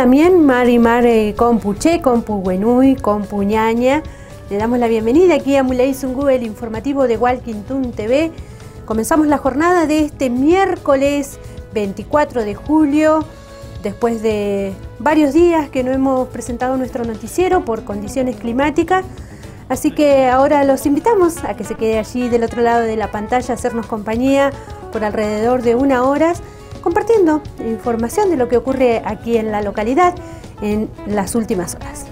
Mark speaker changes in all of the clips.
Speaker 1: también Mari Compuche, Compu Buenui, Compu Ñaña. Le damos la bienvenida aquí a Muley Zungu, el informativo de Walking Town TV. Comenzamos la jornada de este miércoles 24 de julio, después de varios días que no hemos presentado nuestro noticiero por condiciones climáticas. Así que ahora los invitamos a que se quede allí del otro lado de la pantalla, a hacernos compañía por alrededor de una hora, compartiendo información de lo que ocurre aquí en la localidad en las últimas horas.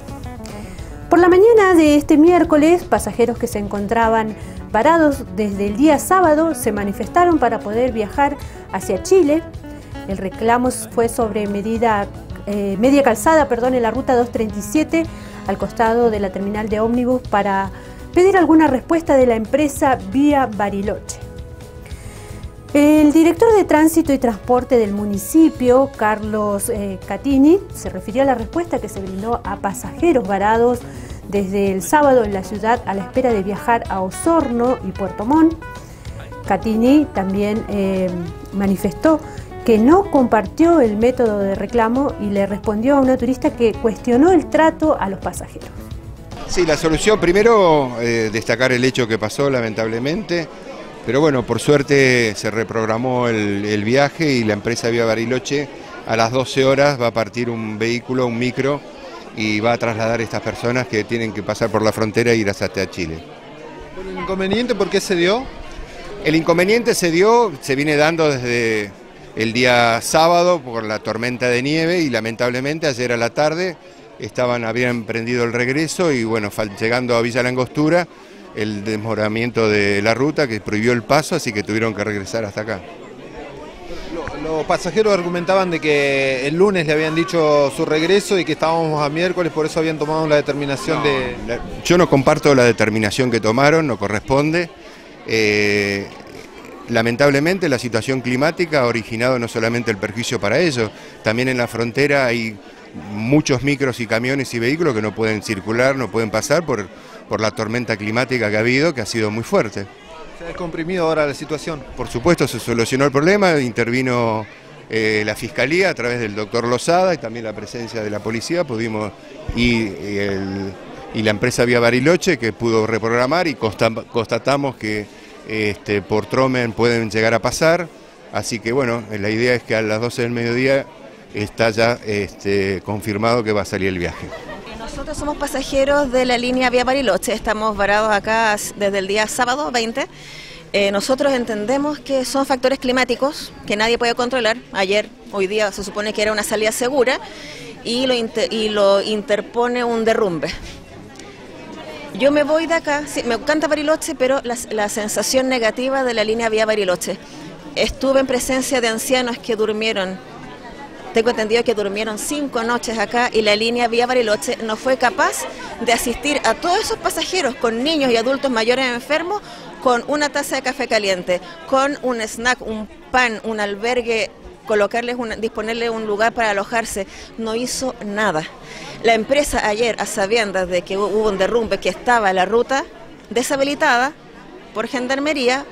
Speaker 1: Por la mañana de este miércoles, pasajeros que se encontraban varados desde el día sábado se manifestaron para poder viajar hacia Chile. El reclamo fue sobre media calzada en la ruta 237 al costado de la terminal de ómnibus para pedir alguna respuesta de la empresa Vía Bariloche. El director de Tránsito y Transporte del municipio, Carlos Catini, se refirió a la respuesta que se brindó a pasajeros varados desde el sábado en la ciudad a la espera de viajar a Osorno y Puerto Montt. Catini también manifestó que no compartió el método de reclamo y le respondió a una turista que cuestionó el trato a los pasajeros.
Speaker 2: Sí, la solución, primero destacar el hecho que pasó lamentablemente, pero bueno, por suerte se reprogramó el viaje y la empresa Vía Bariloche a las 12 horas va a partir un vehículo, un micro, y va a trasladar a estas personas que tienen que pasar por la frontera e ir hasta Chile.
Speaker 3: ¿El inconveniente por qué se dio?
Speaker 2: El inconveniente se viene dando desde el día sábado por la tormenta de nieve y lamentablemente ayer a la tarde habían emprendido el regreso y bueno, llegando a Villa La Angostura, el desmoronamiento de la ruta que prohibió el paso, así que tuvieron que regresar hasta acá.
Speaker 3: Los pasajeros argumentaban de que el lunes le habían dicho su regreso y que estábamos a miércoles, por eso habían tomado la determinación
Speaker 2: Yo no comparto la determinación que tomaron, no corresponde. Lamentablemente la situación climática ha originado no solamente el perjuicio para ellos, también en la frontera hay muchos micros y camiones y vehículos que no pueden circular, no pueden pasar por la tormenta climática que ha habido, que ha sido muy fuerte.
Speaker 3: ¿Se ha descomprimido ahora la situación?
Speaker 2: Por supuesto, se solucionó el problema, intervino la Fiscalía a través del doctor Lozada y también la presencia de la policía, y la empresa Vía Bariloche que pudo reprogramar y constatamos que por Tromen pueden llegar a pasar, así que bueno, la idea es que a las 12 del mediodía está ya confirmado que va a salir el viaje.
Speaker 4: Nosotros somos pasajeros de la línea Vía Bariloche, estamos varados acá desde el día sábado 20. Nosotros entendemos que son factores climáticos que nadie puede controlar. Hoy día se supone que era una salida segura y lo interpone un derrumbe. Yo me voy de acá, sí, me encanta Bariloche, pero la sensación negativa de la línea Vía Bariloche. Estuve en presencia de ancianos que durmieron, tengo entendido que durmieron 5 noches acá y la línea Vía Bariloche no fue capaz de asistir a todos esos pasajeros con niños y adultos mayores enfermos con una taza de café caliente, con un snack, un pan, un albergue, disponerles un lugar para alojarse. No hizo nada. La empresa ayer, a sabiendas de que hubo un derrumbe, que estaba la ruta deshabilitada por Gendarmería,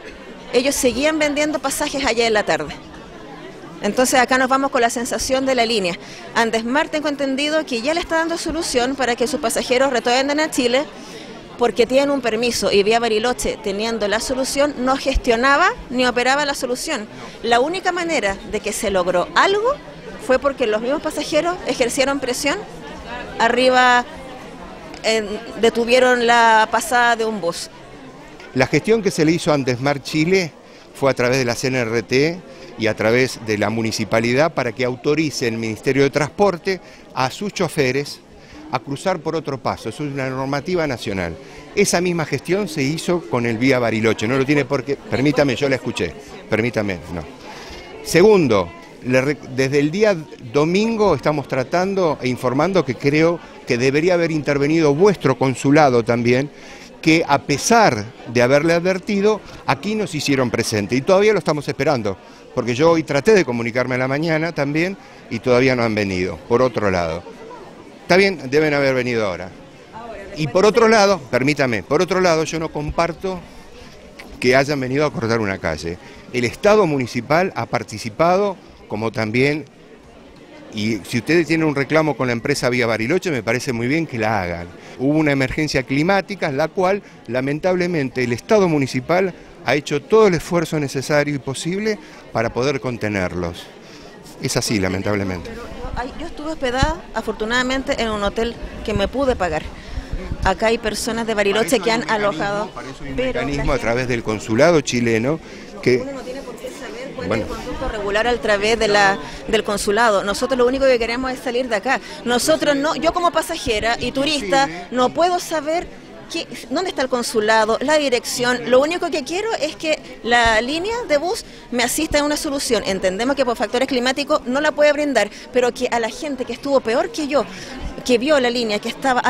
Speaker 4: ellos seguían vendiendo pasajes ayer en la tarde. Entonces acá nos vamos con la sensación de la línea. Andesmar tengo entendido que ya le está dando solución para que sus pasajeros retornen a Chile porque tienen un permiso y Vía Bariloche, teniendo la solución, no gestionaba ni operaba la solución. La única manera de que se logró algo fue porque los mismos pasajeros ejercieron presión arriba, detuvieron la pasada de un bus.
Speaker 2: La gestión que se le hizo a Andesmar Chile fue a través de la CNRT y a través de la municipalidad para que autorice el Ministerio de Transporte a sus choferes a cruzar por otro paso. Eso es una normativa nacional. Esa misma gestión se hizo con el Vía Bariloche, no lo tiene por qué, permítame, yo la escuché, permítame, no. Segundo, desde el día domingo estamos tratando e informando que creo que debería haber intervenido vuestro consulado también, que a pesar de haberle advertido, aquí nos hicieron presente y todavía lo estamos esperando, porque yo hoy traté de comunicarme a la mañana también y todavía no han venido, por otro lado. Está bien, deben haber venido ahora. Y por otro lado, permítame, por otro lado yo no comparto que hayan venido a cortar una calle. El Estado municipal ha participado, como también Y si ustedes tienen un reclamo con la empresa Vía Bariloche, me parece muy bien que la hagan. Hubo una emergencia climática, la cual, lamentablemente, el Estado municipal ha hecho todo el esfuerzo necesario y posible para poder contenerlos. Es así, lamentablemente.
Speaker 4: Pero yo estuve hospedada, afortunadamente, en un hotel que me pude pagar. Acá hay personas de Bariloche que han alojado.
Speaker 2: Para eso hay un mecanismo a través del consulado chileno que...
Speaker 4: Uno no tiene por qué saber cuál es el conducto regular a través del consulado. Nosotros lo único que queremos es salir de acá. Nosotros no, yo como pasajera y turista no puedo saber dónde está el consulado, la dirección. Lo único que quiero es que la línea de bus me asista en una solución. Entendemos que por factores climáticos no la puede brindar, pero que a la gente que estuvo peor que yo, que vio la línea, que estaba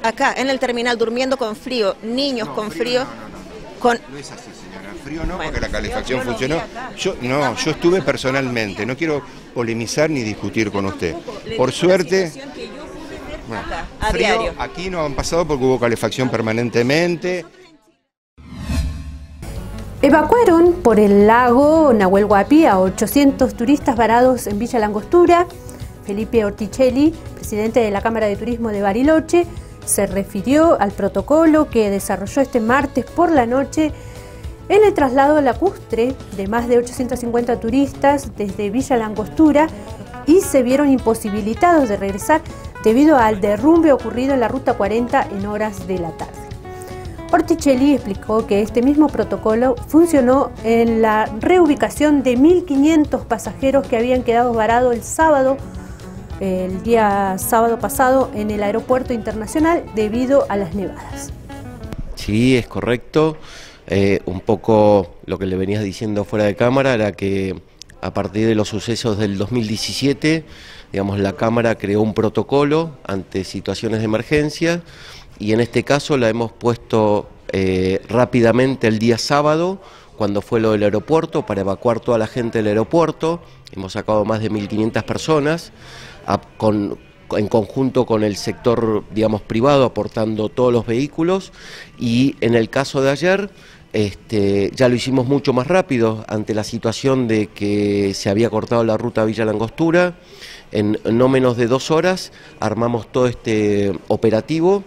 Speaker 4: acá en el terminal durmiendo con frío, niños con frío.
Speaker 2: No es así, señora. Frío no, porque la calefacción funcionó. Yo estuve personalmente, no quiero polemizar ni discutir con usted. Por suerte...
Speaker 4: A diario.
Speaker 2: Aquí no han pasado porque hubo calefacción permanentemente.
Speaker 1: Evacuaron por el lago Nahuel Huapi a 800 turistas varados en Villa Langostura. Felipe Orticelli, presidente de la Cámara de Turismo de Bariloche, se refirió al protocolo que desarrolló este martes por la noche en el traslado lacustre de más de 850 turistas desde Villa Langostura y se vieron imposibilitados de regresar debido al derrumbe ocurrido en la Ruta 40 en horas de la tarde. Orticelli explicó que este mismo protocolo funcionó en la reubicación de 1.500 pasajeros que habían quedado varados el día sábado pasado en el aeropuerto internacional debido a las nevadas.
Speaker 5: Sí, es correcto. Un poco lo que le venías diciendo fuera de cámara era que a partir de los sucesos del 2017, digamos, la Cámara creó un protocolo ante situaciones de emergencia y en este caso la hemos puesto rápidamente el día sábado, cuando fue lo del aeropuerto, para evacuar toda la gente del aeropuerto. Hemos sacado más de 1.500 personas en conjunto con el sector, digamos, privado, aportando todos los vehículos, y en el caso de ayer ya lo hicimos mucho más rápido ante la situación de que se había cortado la ruta Villa Langostura. En no menos de 2 horas armamos todo este operativo,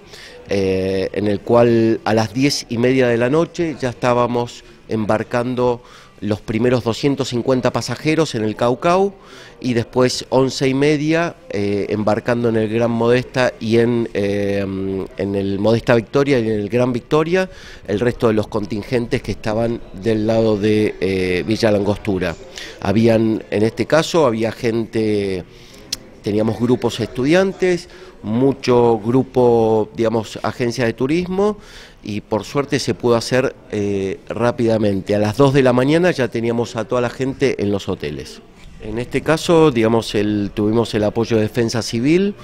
Speaker 5: en el cual a las 10:30 de la noche ya estábamos embarcando los primeros 250 pasajeros en el Caucau y después 11:30 embarcando en el Gran Modesta y en el Modesta Victoria y en el Gran Victoria el resto de los contingentes que estaban del lado de Villa Langostura. En este caso había gente, teníamos grupos estudiantes, mucho grupo, digamos, agencias de turismo, y por suerte se pudo hacer rápidamente. A las 2 de la mañana ya teníamos a toda la gente en los hoteles. En este caso, digamos, tuvimos el apoyo de Defensa Civil.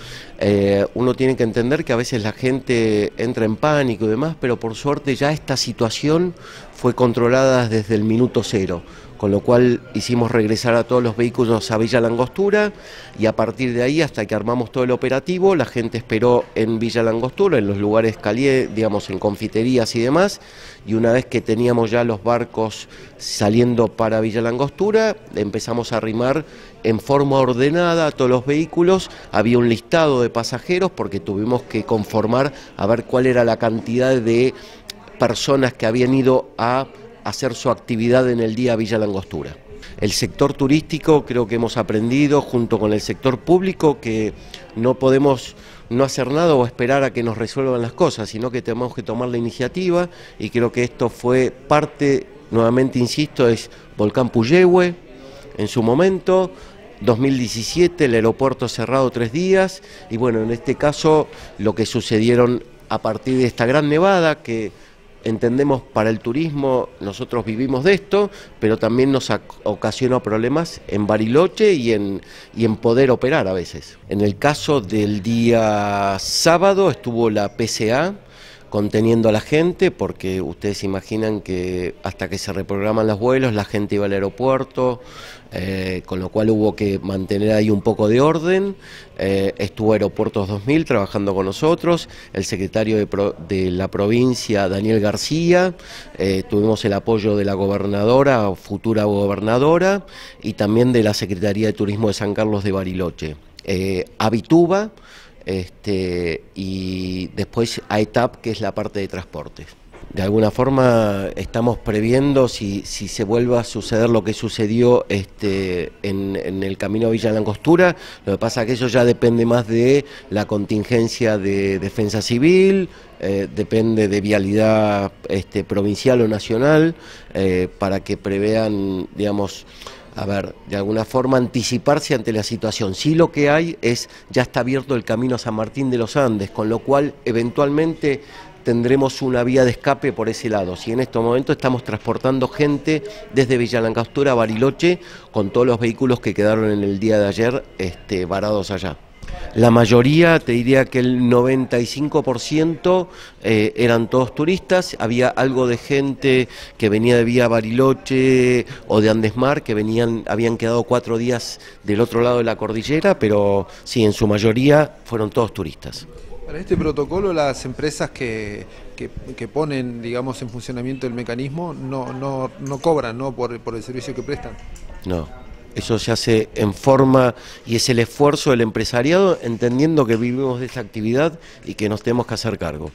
Speaker 5: Uno tiene que entender que a veces la gente entra en pánico y demás, pero por suerte ya esta situación fue controlada desde el minuto cero, con lo cual hicimos regresar a todos los vehículos a Villa Langostura y a partir de ahí, hasta que armamos todo el operativo, la gente esperó en Villa Langostura, en los lugares calientes, digamos, en confiterías y demás, y una vez que teníamos ya los barcos saliendo para Villa Langostura, empezamos a arrimar en forma ordenada a todos los vehículos. Había un listado de pasajeros porque tuvimos que conformar a ver cuál era la cantidad de personas que habían ido a hacer su actividad en el día Villa Langostura. El sector turístico, creo que hemos aprendido junto con el sector público que no podemos no hacer nada o esperar a que nos resuelvan las cosas, sino que tenemos que tomar la iniciativa, y creo que esto fue parte, nuevamente insisto, es Volcán Puyehue en su momento, 2017, el aeropuerto cerrado 3 días, y bueno, en este caso lo que sucedieron a partir de esta gran nevada que entendemos para el turismo, nosotros vivimos de esto, pero también nos ocasiona problemas en Bariloche y en poder operar a veces. En el caso del día sábado estuvo la PCA conteniendo a la gente, porque ustedes se imaginan que hasta que se reprograman los vuelos la gente iba al aeropuerto, con lo cual hubo que mantener ahí un poco de orden. Estuvo Aeropuertos 2000 trabajando con nosotros, el secretario de la provincia, Daniel García, tuvimos el apoyo de la gobernadora, futura gobernadora, y también de la Secretaría de Turismo de San Carlos de Bariloche. Abituba, y después a ETAP, que es la parte de transportes. De alguna forma estamos previendo si se vuelva a suceder lo que sucedió en el camino a Villa Langostura. Lo que pasa es que eso ya depende más de la contingencia de defensa civil, depende de vialidad provincial o nacional, para que prevean, digamos, a ver, de alguna forma anticiparse ante la situación. Sí, lo que hay es, ya está abierto el camino a San Martín de los Andes, con lo cual eventualmente tendremos una vía de escape por ese lado. Si en estos momentos estamos transportando gente desde Villa Langostura a Bariloche, con todos los vehículos que quedaron en el día de ayer varados allá. La mayoría, te diría que el 95% eran todos turistas. Había algo de gente que venía de vía Bariloche o de Andesmar, que habían quedado 4 días del otro lado de la cordillera, pero sí, en su mayoría fueron todos turistas.
Speaker 3: Para este protocolo, las empresas que ponen, digamos, en funcionamiento el mecanismo no cobran, ¿no?, por el servicio que prestan.
Speaker 5: No. Eso se hace en forma y es el esfuerzo del empresariado, entendiendo que vivimos de esta actividad y que nos tenemos que hacer cargo.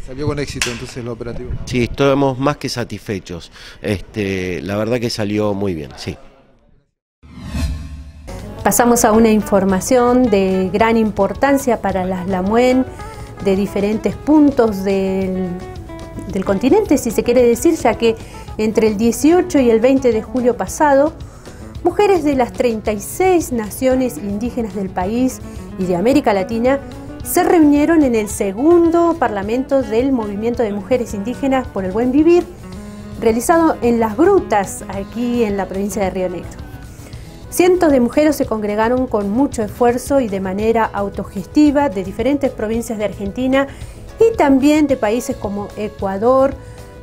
Speaker 3: ¿Salió con éxito entonces lo operativo?
Speaker 5: Sí, estamos más que satisfechos. La verdad que salió muy bien, sí.
Speaker 1: Pasamos a una información de gran importancia para las Lamuen, de diferentes puntos del continente, si se quiere decir, ya que entre el 18 y el 20 de julio pasado, mujeres de las 36 naciones indígenas del país y de América Latina se reunieron en el segundo Parlamento del Movimiento de Mujeres Indígenas por el Buen Vivir, realizado en Las Grutas, aquí en la provincia de Río Negro. Cientos de mujeres se congregaron con mucho esfuerzo y de manera autogestiva de diferentes provincias de Argentina y también de países como Ecuador,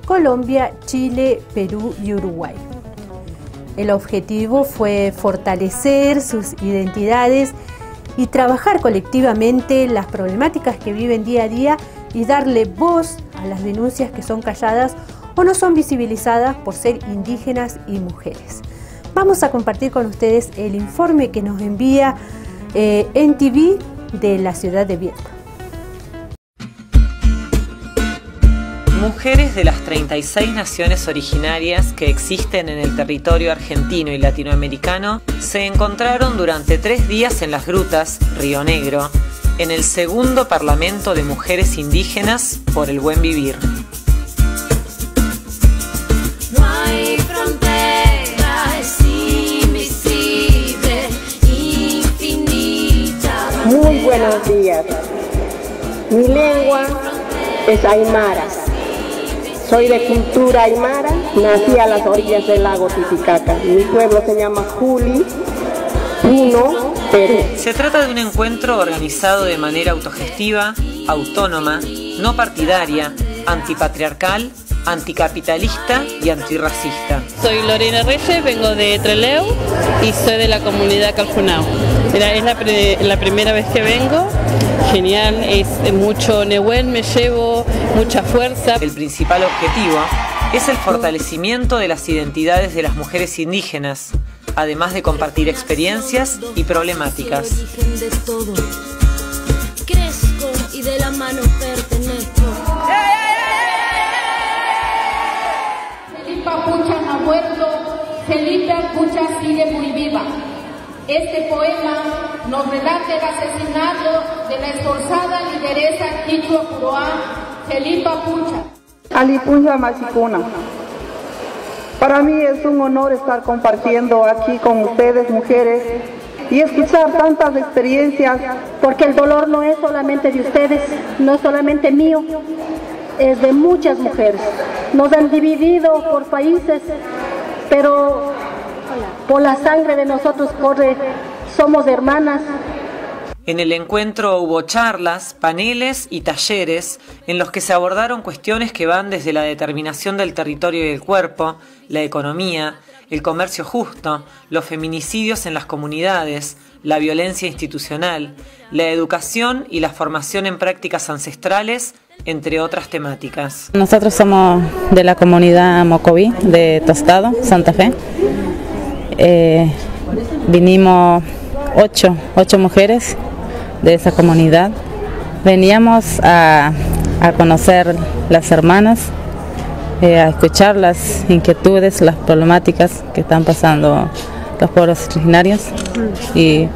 Speaker 1: Colombia, Chile, Perú y Uruguay. El objetivo fue fortalecer sus identidades y trabajar colectivamente las problemáticas que viven día a día y darle voz a las denuncias que son calladas o no son visibilizadas por ser indígenas y mujeres. Vamos a compartir con ustedes el informe que nos envía NTV de la ciudad de Viedma.
Speaker 6: Mujeres de las 36 naciones originarias que existen en el territorio argentino y latinoamericano se encontraron durante 3 días en Las Grutas, Río Negro, en el segundo Parlamento de Mujeres Indígenas por el Buen Vivir.
Speaker 7: No hay frontera, es invisible, infinita.
Speaker 8: Muy buenos días. Mi lengua es aymara. Soy de cultura aymara, nací a las orillas del lago Titicaca. Mi pueblo se llama Juli, Puno, Perú.
Speaker 6: Se trata de un encuentro organizado de manera autogestiva, autónoma, no partidaria, antipatriarcal, anticapitalista y antirracista.
Speaker 9: Soy Lorena Reyes, vengo de Trelew y soy de la comunidad Calfunao. Es la primera vez que vengo. Genial, es mucho Nehuen, me llevo mucha fuerza.
Speaker 6: El principal objetivo es el fortalecimiento de las identidades de las mujeres indígenas, además de compartir experiencias y problemáticas.
Speaker 7: Crezco y de la mano pertenezco.
Speaker 10: Felipe Pucha ha muerto, Felipe Pucha sigue muy viva. Este poema nos relata el asesinato de la esforzada lideresa quichua Puroa, Felipe Pucha.
Speaker 8: Alipuja Machicuna. Para mí es un honor estar compartiendo aquí con ustedes, mujeres, y escuchar tantas experiencias.
Speaker 11: Porque el dolor no es solamente de ustedes, no es solamente mío, es de muchas mujeres. Nos han dividido por países, pero por la sangre de nosotros corre, somos hermanas.
Speaker 6: En el encuentro hubo charlas, paneles y talleres en los que se abordaron cuestiones que van desde la determinación del territorio y del cuerpo, la economía, el comercio justo, los feminicidios en las comunidades, la violencia institucional, la educación y la formación en prácticas ancestrales, entre otras temáticas.
Speaker 9: Nosotros somos de la comunidad Mocoví de Tostado, Santa Fe. Vinimos 8 mujeres de esa comunidad. Veníamos a conocer las hermanas, a escuchar las inquietudes, las problemáticas que están pasando los pueblos originarios y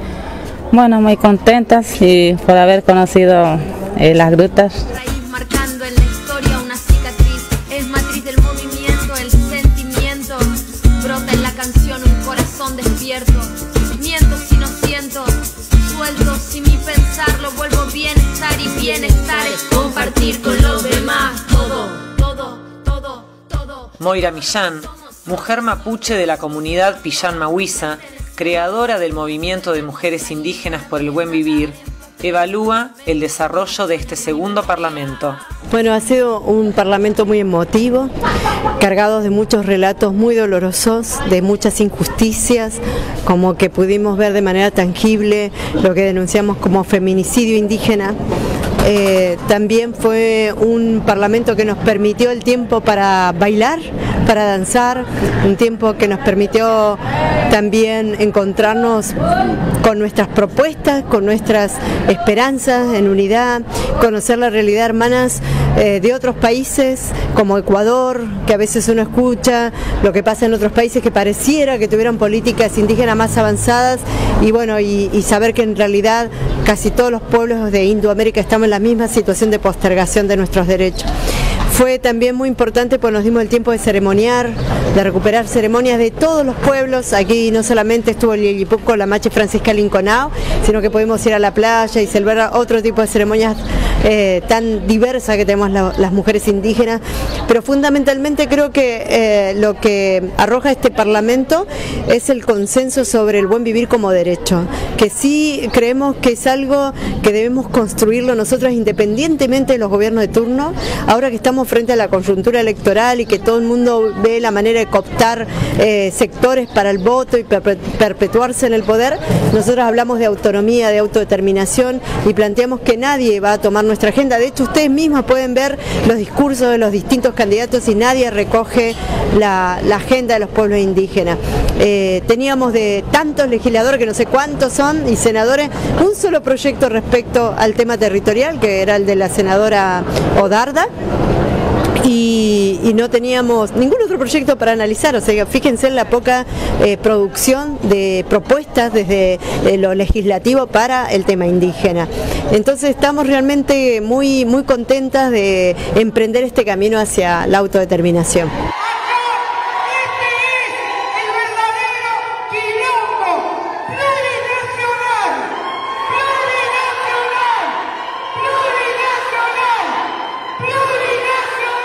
Speaker 9: bueno, muy contentas y por haber conocido las grutas.
Speaker 7: Marcando en la historia una cicatriz, es matriz del movimiento, el sentimiento, brota en la canción un corazón despierto, miento si no siento, suelto si mi pensar lo vuelvo bienestar y bienestar es compartir con los demás todo.
Speaker 6: Moira Millán, mujer mapuche de la comunidad Pillán Mahuiza, creadora del movimiento de mujeres indígenas por el buen vivir, evalúa el desarrollo de este segundo parlamento.
Speaker 12: Bueno, ha sido un parlamento muy emotivo, cargado de muchos relatos muy dolorosos, de muchas injusticias, como que pudimos ver de manera tangible lo que denunciamos como feminicidio indígena. También fue un parlamento que nos permitió el tiempo para bailar, para danzar, un tiempo que nos permitió también encontrarnos con nuestras propuestas, con nuestras esperanzas en unidad, conocer la realidad de hermanas de otros países como Ecuador, que a veces uno escucha lo que pasa en otros países que pareciera que tuvieran políticas indígenas más avanzadas y bueno, y saber que en realidad casi todos los pueblos de Indoamérica estamos en la misma situación de postergación de nuestros derechos. Fue también muy importante porque nos dimos el tiempo de ceremoniar, de recuperar ceremonias de todos los pueblos. Aquí no solamente estuvo el Lilipuco, la Machi Francisca Linconao, sino que pudimos ir a la playa y celebrar otro tipo de ceremonias tan diversas que tenemos las mujeres indígenas. Pero fundamentalmente creo que lo que arroja este Parlamento es el consenso sobre el buen vivir como derecho, que sí creemos que es algo que debemos construirlo nosotros independientemente de los gobiernos de turno. Ahora que estamos frente a la coyuntura electoral y que todo el mundo ve la manera de cooptar sectores para el voto y perpetuarse en el poder, nosotros hablamos de autonomía, de autodeterminación y planteamos que nadie va a tomar nuestra agenda. De hecho, ustedes mismos pueden ver los discursos de los distintos candidatos y nadie recoge la agenda de los pueblos indígenas. Teníamos de tantos legisladores, que no sé cuántos son, y senadores, un solo proyecto respecto al tema territorial, que era el de la senadora Odarda, y no teníamos ningún otro proyecto para analizar. O sea, fíjense en la poca producción de propuestas desde lo legislativo para el tema indígena. Entonces estamos realmente muy contentas de emprender este camino hacia la autodeterminación.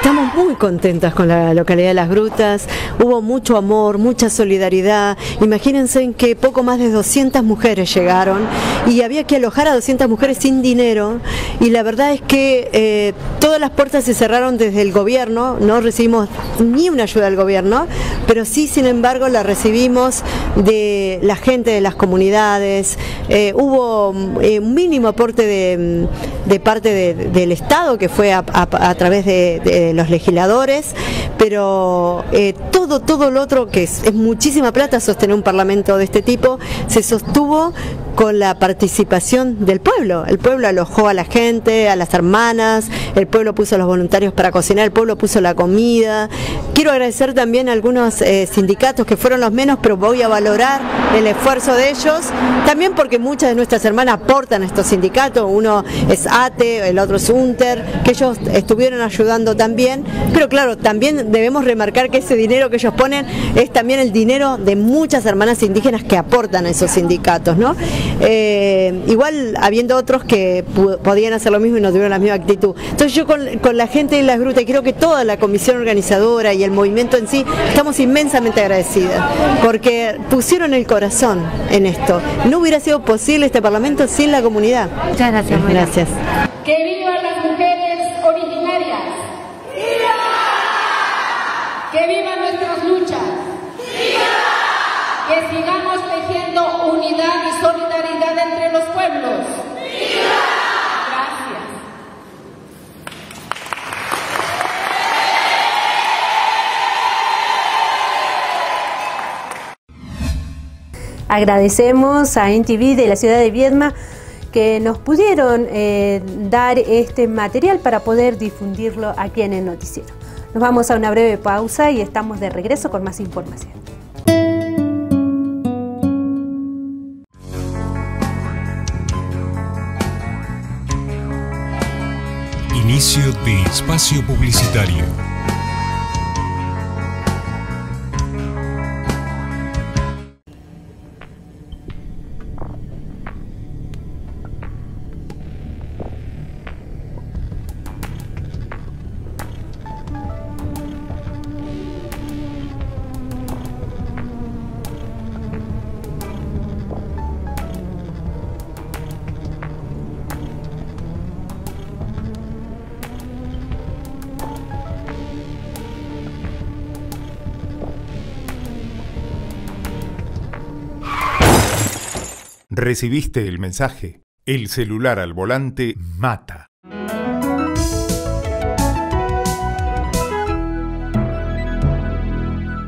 Speaker 12: Estamos muy contentas con la localidad de Las Grutas, hubo mucho amor, mucha solidaridad. Imagínense en que poco más de 200 mujeres llegaron y había que alojar a 200 mujeres sin dinero y la verdad es que todas las puertas se cerraron desde el gobierno, no recibimos ni una ayuda del gobierno, pero sí, sin embargo, la recibimos de la gente de las comunidades. Hubo un mínimo aporte de parte del Estado, que fue a través de los legisladores, pero todo lo otro, que es muchísima plata sostener un parlamento de este tipo, se sostuvo con la participación del pueblo. El pueblo alojó a la gente, a las hermanas, el pueblo puso a los voluntarios para cocinar, el pueblo puso la comida. Quiero agradecer también a algunos sindicatos que fueron los menos, pero voy a valorar el esfuerzo de ellos, también porque muchas de nuestras hermanas aportan a estos sindicatos, uno es ATE, el otro es UNTER, que ellos estuvieron ayudando también, pero claro, también debemos remarcar que ese dinero que ellos ponen es también el dinero de muchas hermanas indígenas que aportan a esos sindicatos, ¿no? Igual habiendo otros que podían hacer lo mismo y no tuvieron la misma actitud. Entonces yo con la gente de Las Grutas, y creo que toda la comisión organizadora y el movimiento en sí, estamos inmensamente agradecidas, porque pusieron el corazón en esto. No hubiera sido posible este Parlamento sin la comunidad.
Speaker 1: Muchas gracias.
Speaker 12: Gracias.
Speaker 10: ¡Que vivan las mujeres originarias! ¡Viva! ¡Que vivan nuestras luchas! ¡Viva! Que sigamos tejiendo unidad y solidaridad entre los pueblos. ¡Viva! Gracias.
Speaker 1: Agradecemos a NTV de la ciudad de Viedma que nos pudieron dar este material para poder difundirlo aquí en el noticiero. Nos vamos a una breve pausa y estamos de regreso con más información.
Speaker 13: Inicio de espacio publicitario.
Speaker 14: ¿Recibiste el mensaje? El celular al volante mata.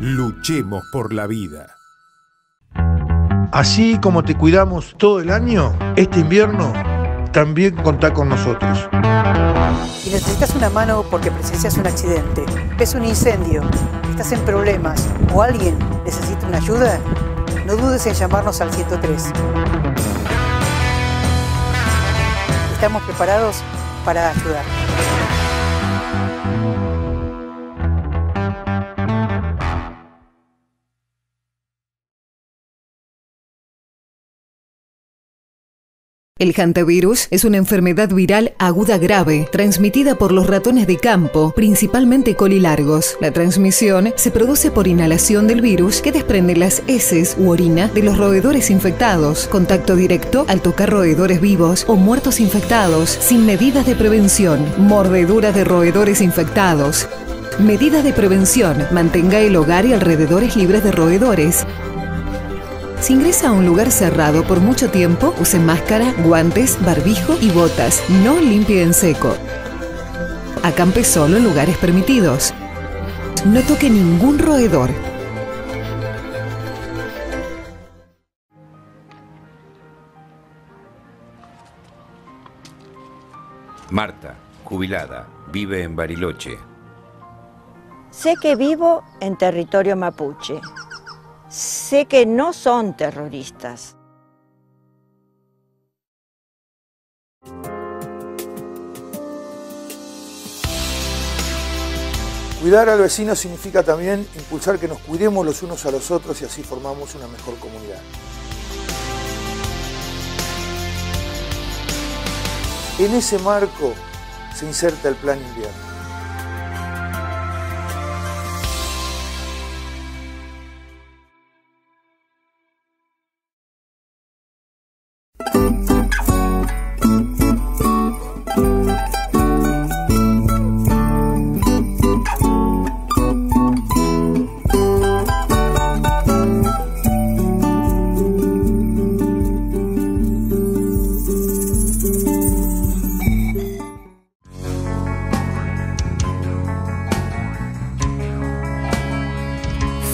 Speaker 14: Luchemos por la vida.
Speaker 15: Así como te cuidamos todo el año, este invierno también contá con nosotros.
Speaker 16: Si necesitas una mano porque presencias un accidente, ves un incendio, estás en problemas o alguien necesita una ayuda, no dudes en llamarnos al 103. Estamos preparados para ayudar.
Speaker 17: El hantavirus es una enfermedad viral aguda grave, transmitida por los ratones de campo, principalmente colilargos. La transmisión se produce por inhalación del virus que desprende las heces u orina de los roedores infectados, contacto directo al tocar roedores vivos o muertos infectados, sin medidas de prevención, mordedura de roedores infectados. Medidas de prevención: mantenga el hogar y alrededores libres de roedores. Si ingresa a un lugar cerrado por mucho tiempo, use máscara, guantes, barbijo y botas. No limpie en seco. Acampe solo en lugares permitidos. No toque ningún roedor.
Speaker 18: Marta, jubilada, vive en Bariloche.
Speaker 19: Sé que vivo en territorio mapuche. Sé que no son terroristas.
Speaker 15: Cuidar al vecino significa también impulsar que nos cuidemos los unos a los otros y así formamos una mejor comunidad. En ese marco se inserta el Plan Invierno.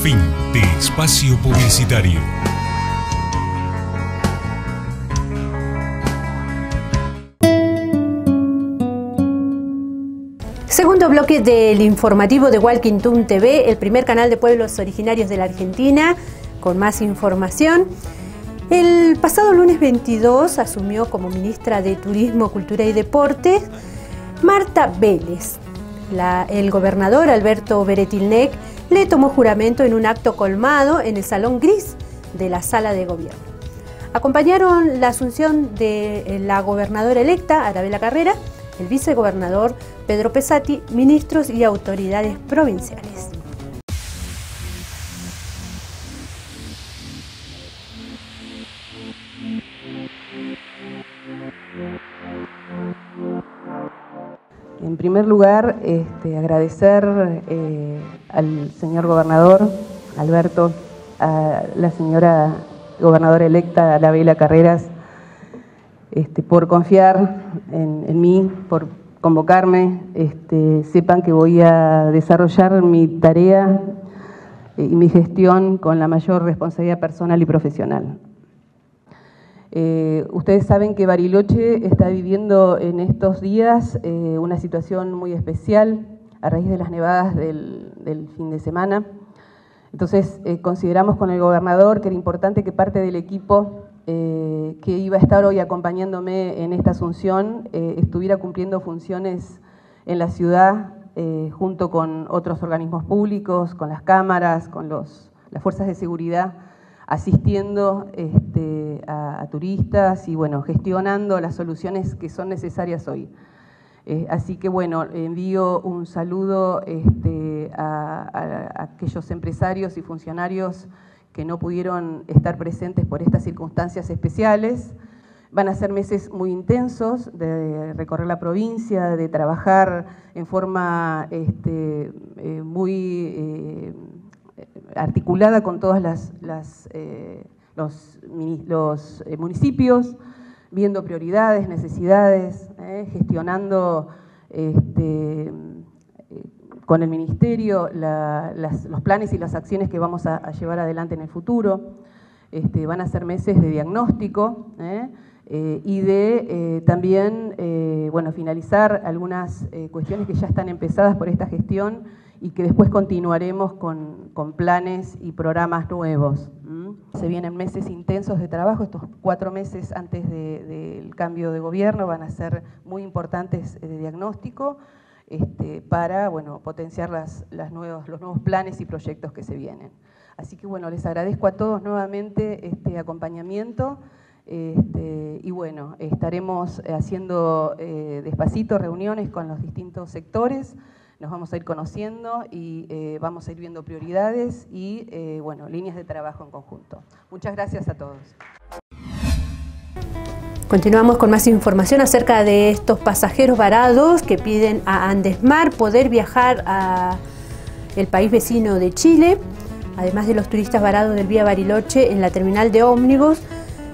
Speaker 13: Fin de espacio publicitario.
Speaker 1: Segundo bloque del informativo de Walking Toon TV, el primer canal de pueblos originarios de la Argentina, con más información. El pasado lunes 22 asumió como ministra de Turismo, Cultura y Deportes Marta Vélez. El gobernador Alberto Beretilnec le tomó juramento en un acto colmado en el Salón Gris de la Sala de Gobierno. Acompañaron la asunción de la gobernadora electa, Arabella Carrera, el vicegobernador Pedro Pesati, ministros y autoridades provinciales.
Speaker 20: En primer lugar, agradecer al señor gobernador Alberto, a la señora gobernadora electa Arabella Carreras, por confiar en mí, por convocarme. Sepan que voy a desarrollar mi tarea y mi gestión con la mayor responsabilidad personal y profesional. Ustedes saben que Bariloche está viviendo en estos días una situación muy especial a raíz de las nevadas del fin de semana. Entonces consideramos con el gobernador que era importante que parte del equipo que iba a estar hoy acompañándome en esta asunción estuviera cumpliendo funciones en la ciudad junto con otros organismos públicos, con las cámaras, con las fuerzas de seguridad, asistiendo a turistas y bueno, gestionando las soluciones que son necesarias hoy. Así que bueno, envío un saludo a aquellos empresarios y funcionarios que no pudieron estar presentes por estas circunstancias especiales. Van a ser meses muy intensos de recorrer la provincia, de trabajar en forma muy articulada con todos los municipios, viendo prioridades, necesidades, gestionando con el Ministerio los planes y las acciones que vamos a llevar adelante en el futuro. Van a ser meses de diagnóstico y de también bueno, finalizar algunas cuestiones que ya están empezadas por esta gestión y que después continuaremos con planes y programas nuevos. Se vienen meses intensos de trabajo, estos 4 meses antes del cambio de gobierno van a ser muy importantes de diagnóstico para bueno, potenciar los nuevos planes y proyectos que se vienen. Así que bueno, les agradezco a todos nuevamente este acompañamiento y bueno, estaremos haciendo despacito reuniones con los distintos sectores. Nos vamos a ir conociendo y vamos a ir viendo prioridades y bueno, líneas de trabajo en conjunto. Muchas gracias a todos.
Speaker 1: Continuamos con más información acerca de estos pasajeros varados que piden a Andesmar poder viajar al país vecino de Chile. Además de los turistas varados del Vía Bariloche en la terminal de ómnibus,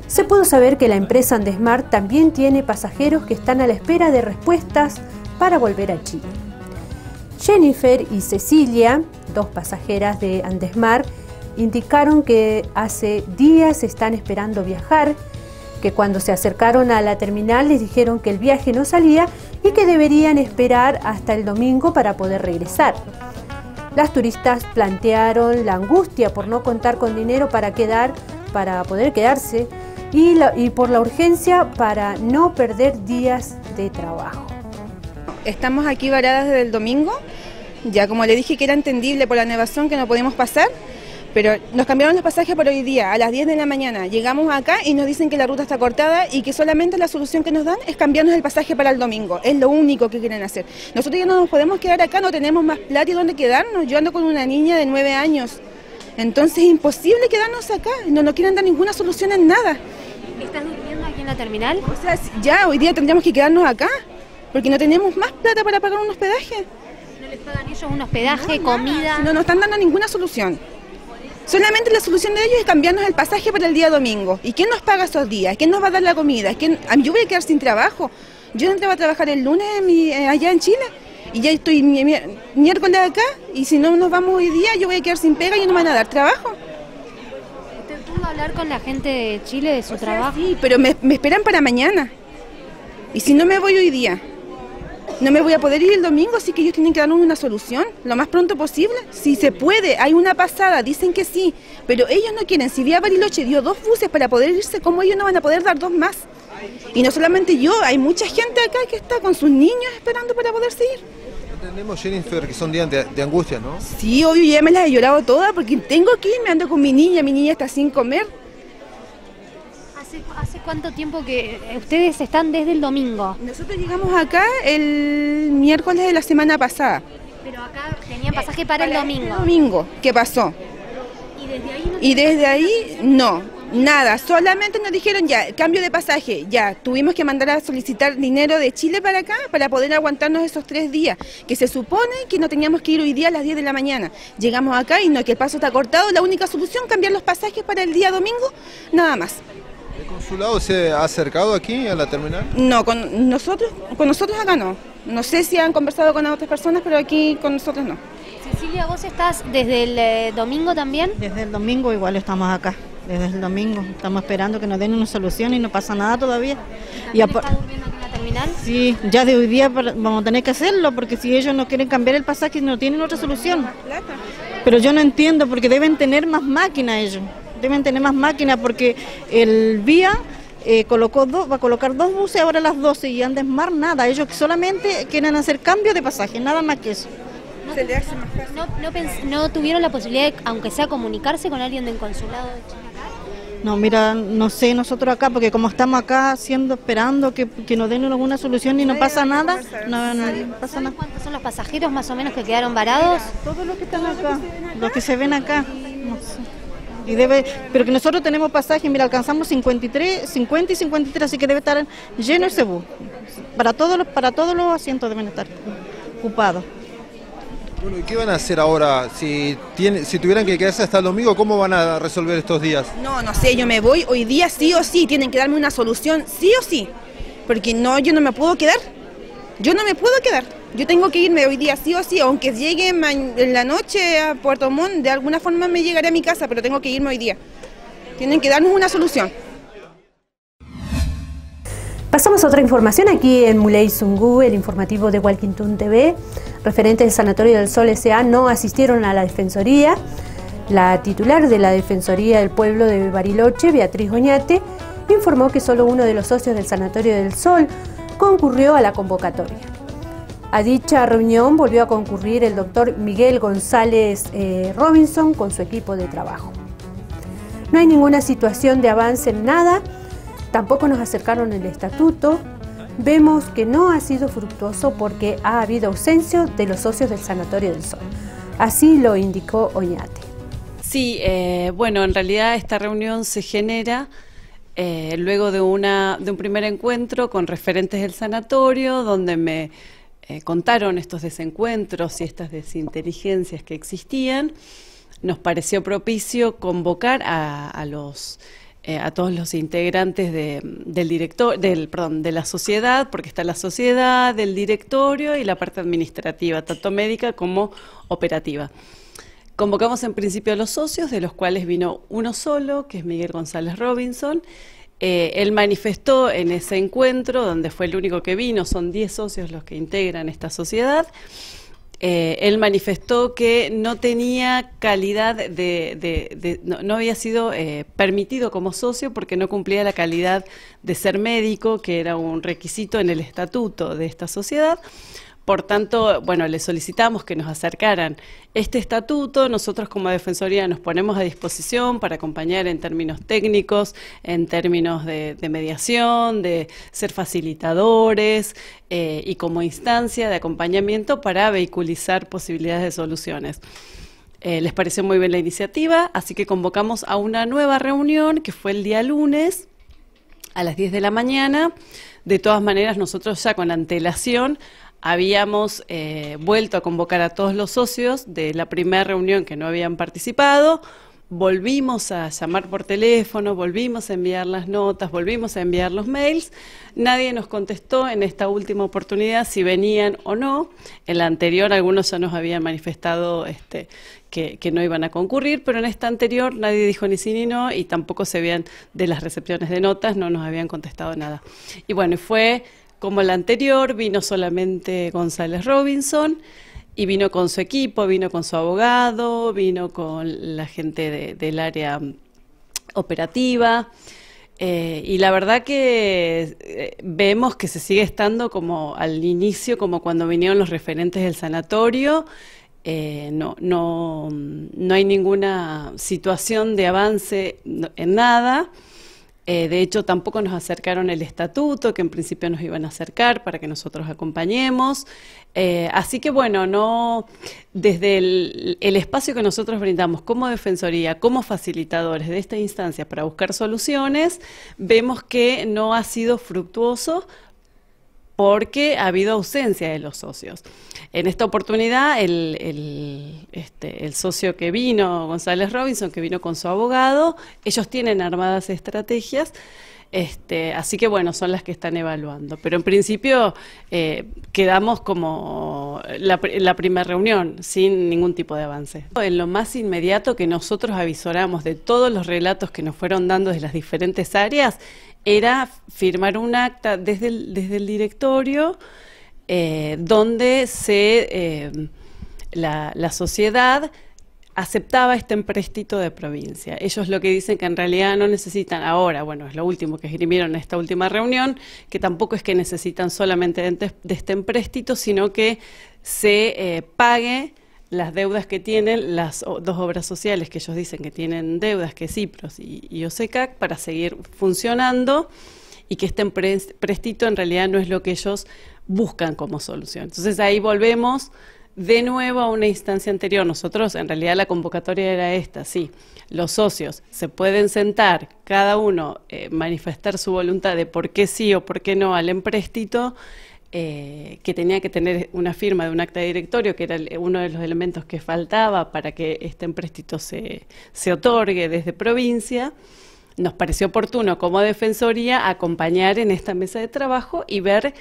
Speaker 1: se pudo saber que la empresa Andesmar también tiene pasajeros que están a la espera de respuestas para volver a Chile. Jennifer y Cecilia, 2 pasajeras de Andesmar, indicaron que hace días están esperando viajar, que cuando se acercaron a la terminal les dijeron que el viaje no salía y que deberían esperar hasta el domingo para poder regresar. Las turistas plantearon la angustia por no contar con dinero para poder quedarse y por la urgencia para no perder días de trabajo.
Speaker 21: Estamos aquí varadas desde el domingo, ya como le dije que era entendible por la nevazón que no podíamos pasar, pero nos cambiaron los pasajes para hoy día, a las 10 de la mañana. Llegamos acá y nos dicen que la ruta está cortada y que solamente la solución que nos dan es cambiarnos el pasaje para el domingo. Es lo único que quieren hacer. Nosotros ya no nos podemos quedar acá, no tenemos más plata y dónde quedarnos. Yo ando con una niña de 9 años, entonces es imposible quedarnos acá, no nos quieren dar ninguna solución en nada.
Speaker 22: ¿Estás durmiendo aquí en la terminal?
Speaker 21: O sea, ya hoy día tendríamos que quedarnos acá, porque no tenemos más plata para pagar un hospedaje.
Speaker 22: ¿No les pagan ellos un hospedaje, comida?
Speaker 21: No nos están dando ninguna solución. Solamente la solución de ellos es cambiarnos el pasaje para el día domingo. ¿Y quién nos paga esos días? ¿Quién nos va a dar la comida? Yo voy a quedar sin trabajo. Yo entraba a trabajar el lunes allá en Chile y ya estoy miércoles acá y si no nos vamos hoy día yo voy a quedar sin pega y no me van a dar trabajo.
Speaker 22: ¿Usted pudo hablar con la gente de Chile de su trabajo?
Speaker 21: Sí, pero me esperan para mañana. Y si no me voy hoy día, no me voy a poder ir el domingo, así que ellos tienen que darnos una solución lo más pronto posible. Si se puede, hay una pasada, dicen que sí, pero ellos no quieren. Si Vía Bariloche dio 2 buses para poder irse, ¿cómo ellos no van a poder dar 2 más? Y no solamente yo, hay mucha gente acá que está con sus niños esperando para poderse ir.
Speaker 3: Entendemos, Jennifer, que son días de angustia, ¿no?
Speaker 21: Sí, obvio, ya me las he llorado todas porque tengo que irme, ando con mi niña está sin comer.
Speaker 22: ¿Hace cuánto tiempo que ustedes están desde el domingo?
Speaker 21: Nosotros llegamos acá el miércoles de la semana pasada.
Speaker 22: Pero acá tenían pasaje para el domingo.
Speaker 21: El domingo, ¿qué pasó?
Speaker 22: ¿Y desde ahí no?
Speaker 21: Nada, solamente nos dijeron ya, cambio de pasaje, ya, tuvimos que mandar a solicitar dinero de Chile para acá para poder aguantarnos esos 3 días, que se supone que no teníamos que ir hoy día a las 10 de la mañana. Llegamos acá y no, que el paso está cortado, la única solución, cambiar los pasajes para el día domingo, nada más.
Speaker 3: ¿El consulado se ha acercado aquí a la terminal?
Speaker 21: No, con nosotros acá no. No sé si han conversado con otras personas, pero aquí con nosotros no.
Speaker 22: Cecilia, ¿vos estás desde el domingo también?
Speaker 2: Desde el domingo igual estamos acá, desde el domingo. Estamos esperando que nos den una solución y no pasa nada todavía.
Speaker 22: ¿También está durmiendo aquí en la terminal?
Speaker 2: Sí, ya de hoy día vamos a tener que hacerlo, porque si ellos no quieren cambiar el pasaje no tienen otra solución. Pero yo no entiendo, porque deben tener más máquinas ellos. Deben tener más máquinas porque el vía va a colocar 2 buses ahora a las 12 y Andes Mar nada. Ellos solamente quieren hacer cambio de pasaje, nada más que eso.
Speaker 22: ¿No tuvieron la posibilidad de, aunque sea, comunicarse con alguien del consulado de Chile acá?
Speaker 2: No, mira, no sé, nosotros acá, porque como estamos acá esperando que nos den alguna solución y no pasa nada, no pasa nada.
Speaker 22: ¿Cuántos son los pasajeros más o menos que quedaron varados?
Speaker 2: Todos los que están acá, los que se ven acá, no sé. Pero que nosotros tenemos pasajes, mira, alcanzamos 50 y 53, así que debe estar lleno ese bus. Para todos los asientos deben estar ocupados.
Speaker 3: Bueno, ¿y qué van a hacer ahora? Si tuvieran que quedarse hasta el domingo, ¿cómo van a resolver estos días?
Speaker 21: No sé, yo me voy hoy día sí o sí, tienen que darme una solución sí o sí, porque no, yo no me puedo quedar, yo tengo que irme hoy día sí o sí, aunque llegue en la noche a Puerto Montt, de alguna forma me llegaré a mi casa, pero tengo que irme hoy día, tienen que darnos una solución.
Speaker 1: Pasamos a otra información aquí en Muley Zungu, el informativo de Walkintún TV. Referentes del Sanatorio del Sol S.A. no asistieron a la Defensoría. La titular de la Defensoría del Pueblo de Bariloche, Beatriz Oñate, informó que solo uno de los socios del Sanatorio del Sol concurrió a la convocatoria. A dicha reunión volvió a concurrir el doctor Miguel González Robinson con su equipo de trabajo. No hay ninguna situación de avance en nada. Tampoco nos acercaron el estatuto. Vemos que no ha sido fructuoso porque ha habido ausencia de los socios del Sanatorio del Sol. Así lo indicó Oñate.
Speaker 4: Sí, bueno, en realidad esta reunión se genera luego de un primer encuentro con referentes del sanatorio, donde me contaron estos desencuentros y estas desinteligencias que existían. Nos pareció propicio convocar a todos los integrantes de la sociedad, porque está la sociedad, del directorio y la parte administrativa, tanto médica como operativa. Convocamos en principio a los socios, de los cuales vino uno solo, que es Miguel González Robinson. Él manifestó en ese encuentro, donde fue el único que vino, son 10 socios los que integran esta sociedad. Él manifestó que no tenía calidad no había sido permitido como socio porque no cumplía la calidad de ser médico, que era un requisito en el estatuto de esta sociedad. Por tanto, bueno, le solicitamos que nos acercaran este estatuto. Nosotros como Defensoría nos ponemos a disposición para acompañar en términos técnicos, en términos de mediación, de ser facilitadores y como instancia de acompañamiento para vehiculizar posibilidades de soluciones. Les pareció muy bien la iniciativa, así que convocamos a una nueva reunión que fue el día lunes a las 10 de la mañana. De todas maneras, nosotros ya con antelación habíamos vuelto a convocar a todos los socios de la primera reunión que no habían participado, volvimos a llamar por teléfono, volvimos a enviar las notas, volvimos a enviar los mails. Nadie nos contestó en esta última oportunidad si venían o no. En la anterior algunos ya nos habían manifestado que no iban a concurrir, pero en esta anterior nadie dijo ni sí ni no y tampoco se habían, de las recepciones de notas, no nos habían contestado nada. Y bueno, fue como la anterior, vino solamente González Robinson y vino con su equipo, vino con su abogado, vino con la gente del área operativa y la verdad que vemos que se sigue estando como al inicio, como cuando vinieron los referentes del sanatorio. No hay ninguna situación de avance en nada. De hecho, tampoco nos acercaron el estatuto, que en principio nos iban a acercar para que nosotros acompañemos. Así que bueno, desde el espacio que nosotros brindamos como Defensoría, como facilitadores de esta instancia para buscar soluciones, vemos que no ha sido fructuoso porque ha habido ausencia de los socios. En esta oportunidad, el socio que vino, González Robinson, que vino con su abogado, ellos tienen armadas estrategias, así que bueno, son las que están evaluando. Pero en principio quedamos como como la primera reunión, sin ningún tipo de avance. En lo más inmediato que nosotros avisoramos de todos los relatos que nos fueron dando desde las diferentes áreas, era firmar un acta desde el directorio donde la sociedad aceptaba este empréstito de provincia. Ellos lo que dicen que en realidad no necesitan ahora, bueno, es lo último que esgrimieron en esta última reunión, que tampoco es que necesitan solamente de este empréstito, sino que se pague las deudas que tienen las dos obras sociales que ellos dicen que tienen deudas, que es IPROS y OSECAC, para seguir funcionando, y que este empréstito en realidad no es lo que ellos buscan como solución. Entonces ahí volvemos de nuevo a una instancia anterior. Nosotros, en realidad, la convocatoria era esta, sí. Los socios se pueden sentar, cada uno manifestar su voluntad de por qué sí o por qué no al empréstito, que tenía que tener una firma de un acta de directorio, que era uno de los elementos que faltaba para que este empréstito se otorgue desde provincia. Nos pareció oportuno como Defensoría acompañar en esta mesa de trabajo y ver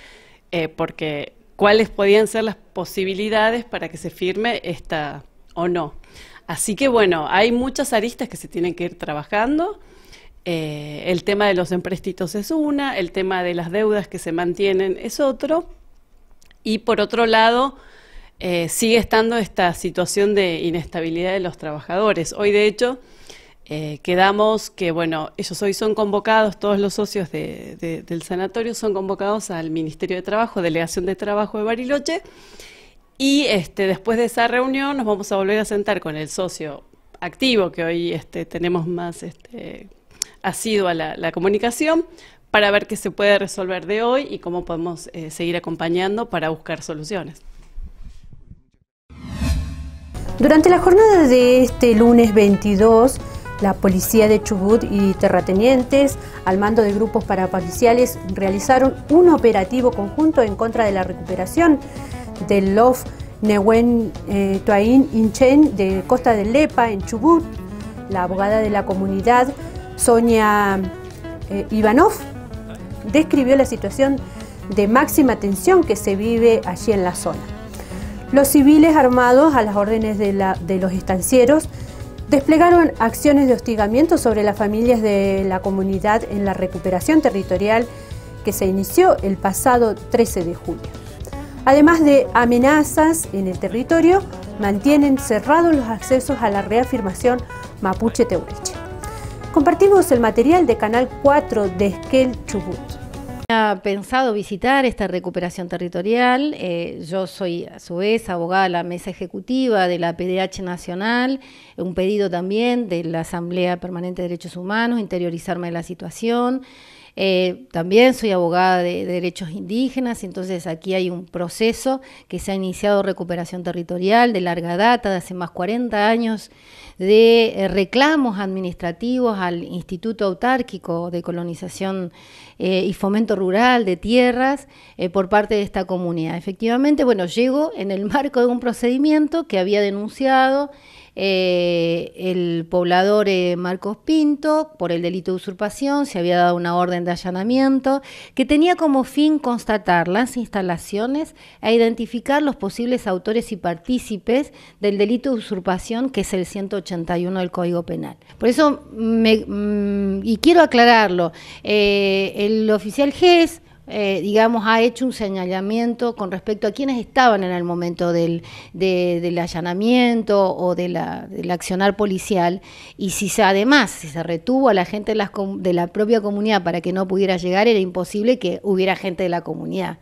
Speaker 4: porque cuáles podían ser las posibilidades para que se firme esta o no. Así que bueno, hay muchas aristas que se tienen que ir trabajando. El tema de los empréstitos es una, el tema de las deudas que se mantienen es otro, y por otro lado sigue estando esta situación de inestabilidad de los trabajadores. Hoy de hecho quedamos que, bueno, ellos hoy son convocados, todos los socios del sanatorio son convocados al Ministerio de Trabajo, Delegación de Trabajo de Bariloche, y después de esa reunión nos vamos a volver a sentar con el socio activo, que hoy tenemos más asidua la comunicación, para ver qué se puede resolver de hoy y cómo podemos seguir acompañando para buscar soluciones.
Speaker 1: Durante la jornada de este lunes 22, la policía de Chubut y terratenientes, al mando de grupos parapoliciales, realizaron un operativo conjunto en contra de la recuperación del loft Nehuen Tuain Inchen de Costa del Lepa, en Chubut. La abogada de la comunidad, Sonia Ivanov, describió la situación de máxima tensión que se vive allí en la zona. Los civiles armados, a las órdenes de los estancieros, desplegaron acciones de hostigamiento sobre las familias de la comunidad en la recuperación territorial que se inició el pasado 13 de julio. Además de amenazas en el territorio, mantienen cerrados los accesos a la reafirmación Mapuche Tehuelche. Compartimos el material de Canal 4 de Esquel, Chubut.
Speaker 5: Ha pensado visitar esta recuperación territorial. Yo soy a su vez abogada de la mesa ejecutiva de la PDH Nacional, un pedido también de la Asamblea Permanente de Derechos Humanos, interiorizarme de la situación. También soy abogada de derechos indígenas, entonces aquí hay un proceso que se ha iniciado, recuperación territorial de larga data, de hace más 40 años, de reclamos administrativos al Instituto Autárquico de Colonización y Fomento Rural de Tierras por parte de esta comunidad. Efectivamente, bueno, llego en el marco de un procedimiento que había denunciado el poblador Marcos Pinto por el delito de usurpación. Se había dado una orden de allanamiento que tenía como fin constatar las instalaciones e identificar los posibles autores y partícipes del delito de usurpación, que es el 181 del Código Penal. Por eso, y quiero aclararlo, el oficial GES digamos, ha hecho un señalamiento con respecto a quienes estaban en el momento del allanamiento o del accionar policial, y si se retuvo a la gente de la propia comunidad para que no pudiera llegar, era imposible que hubiera gente de la comunidad.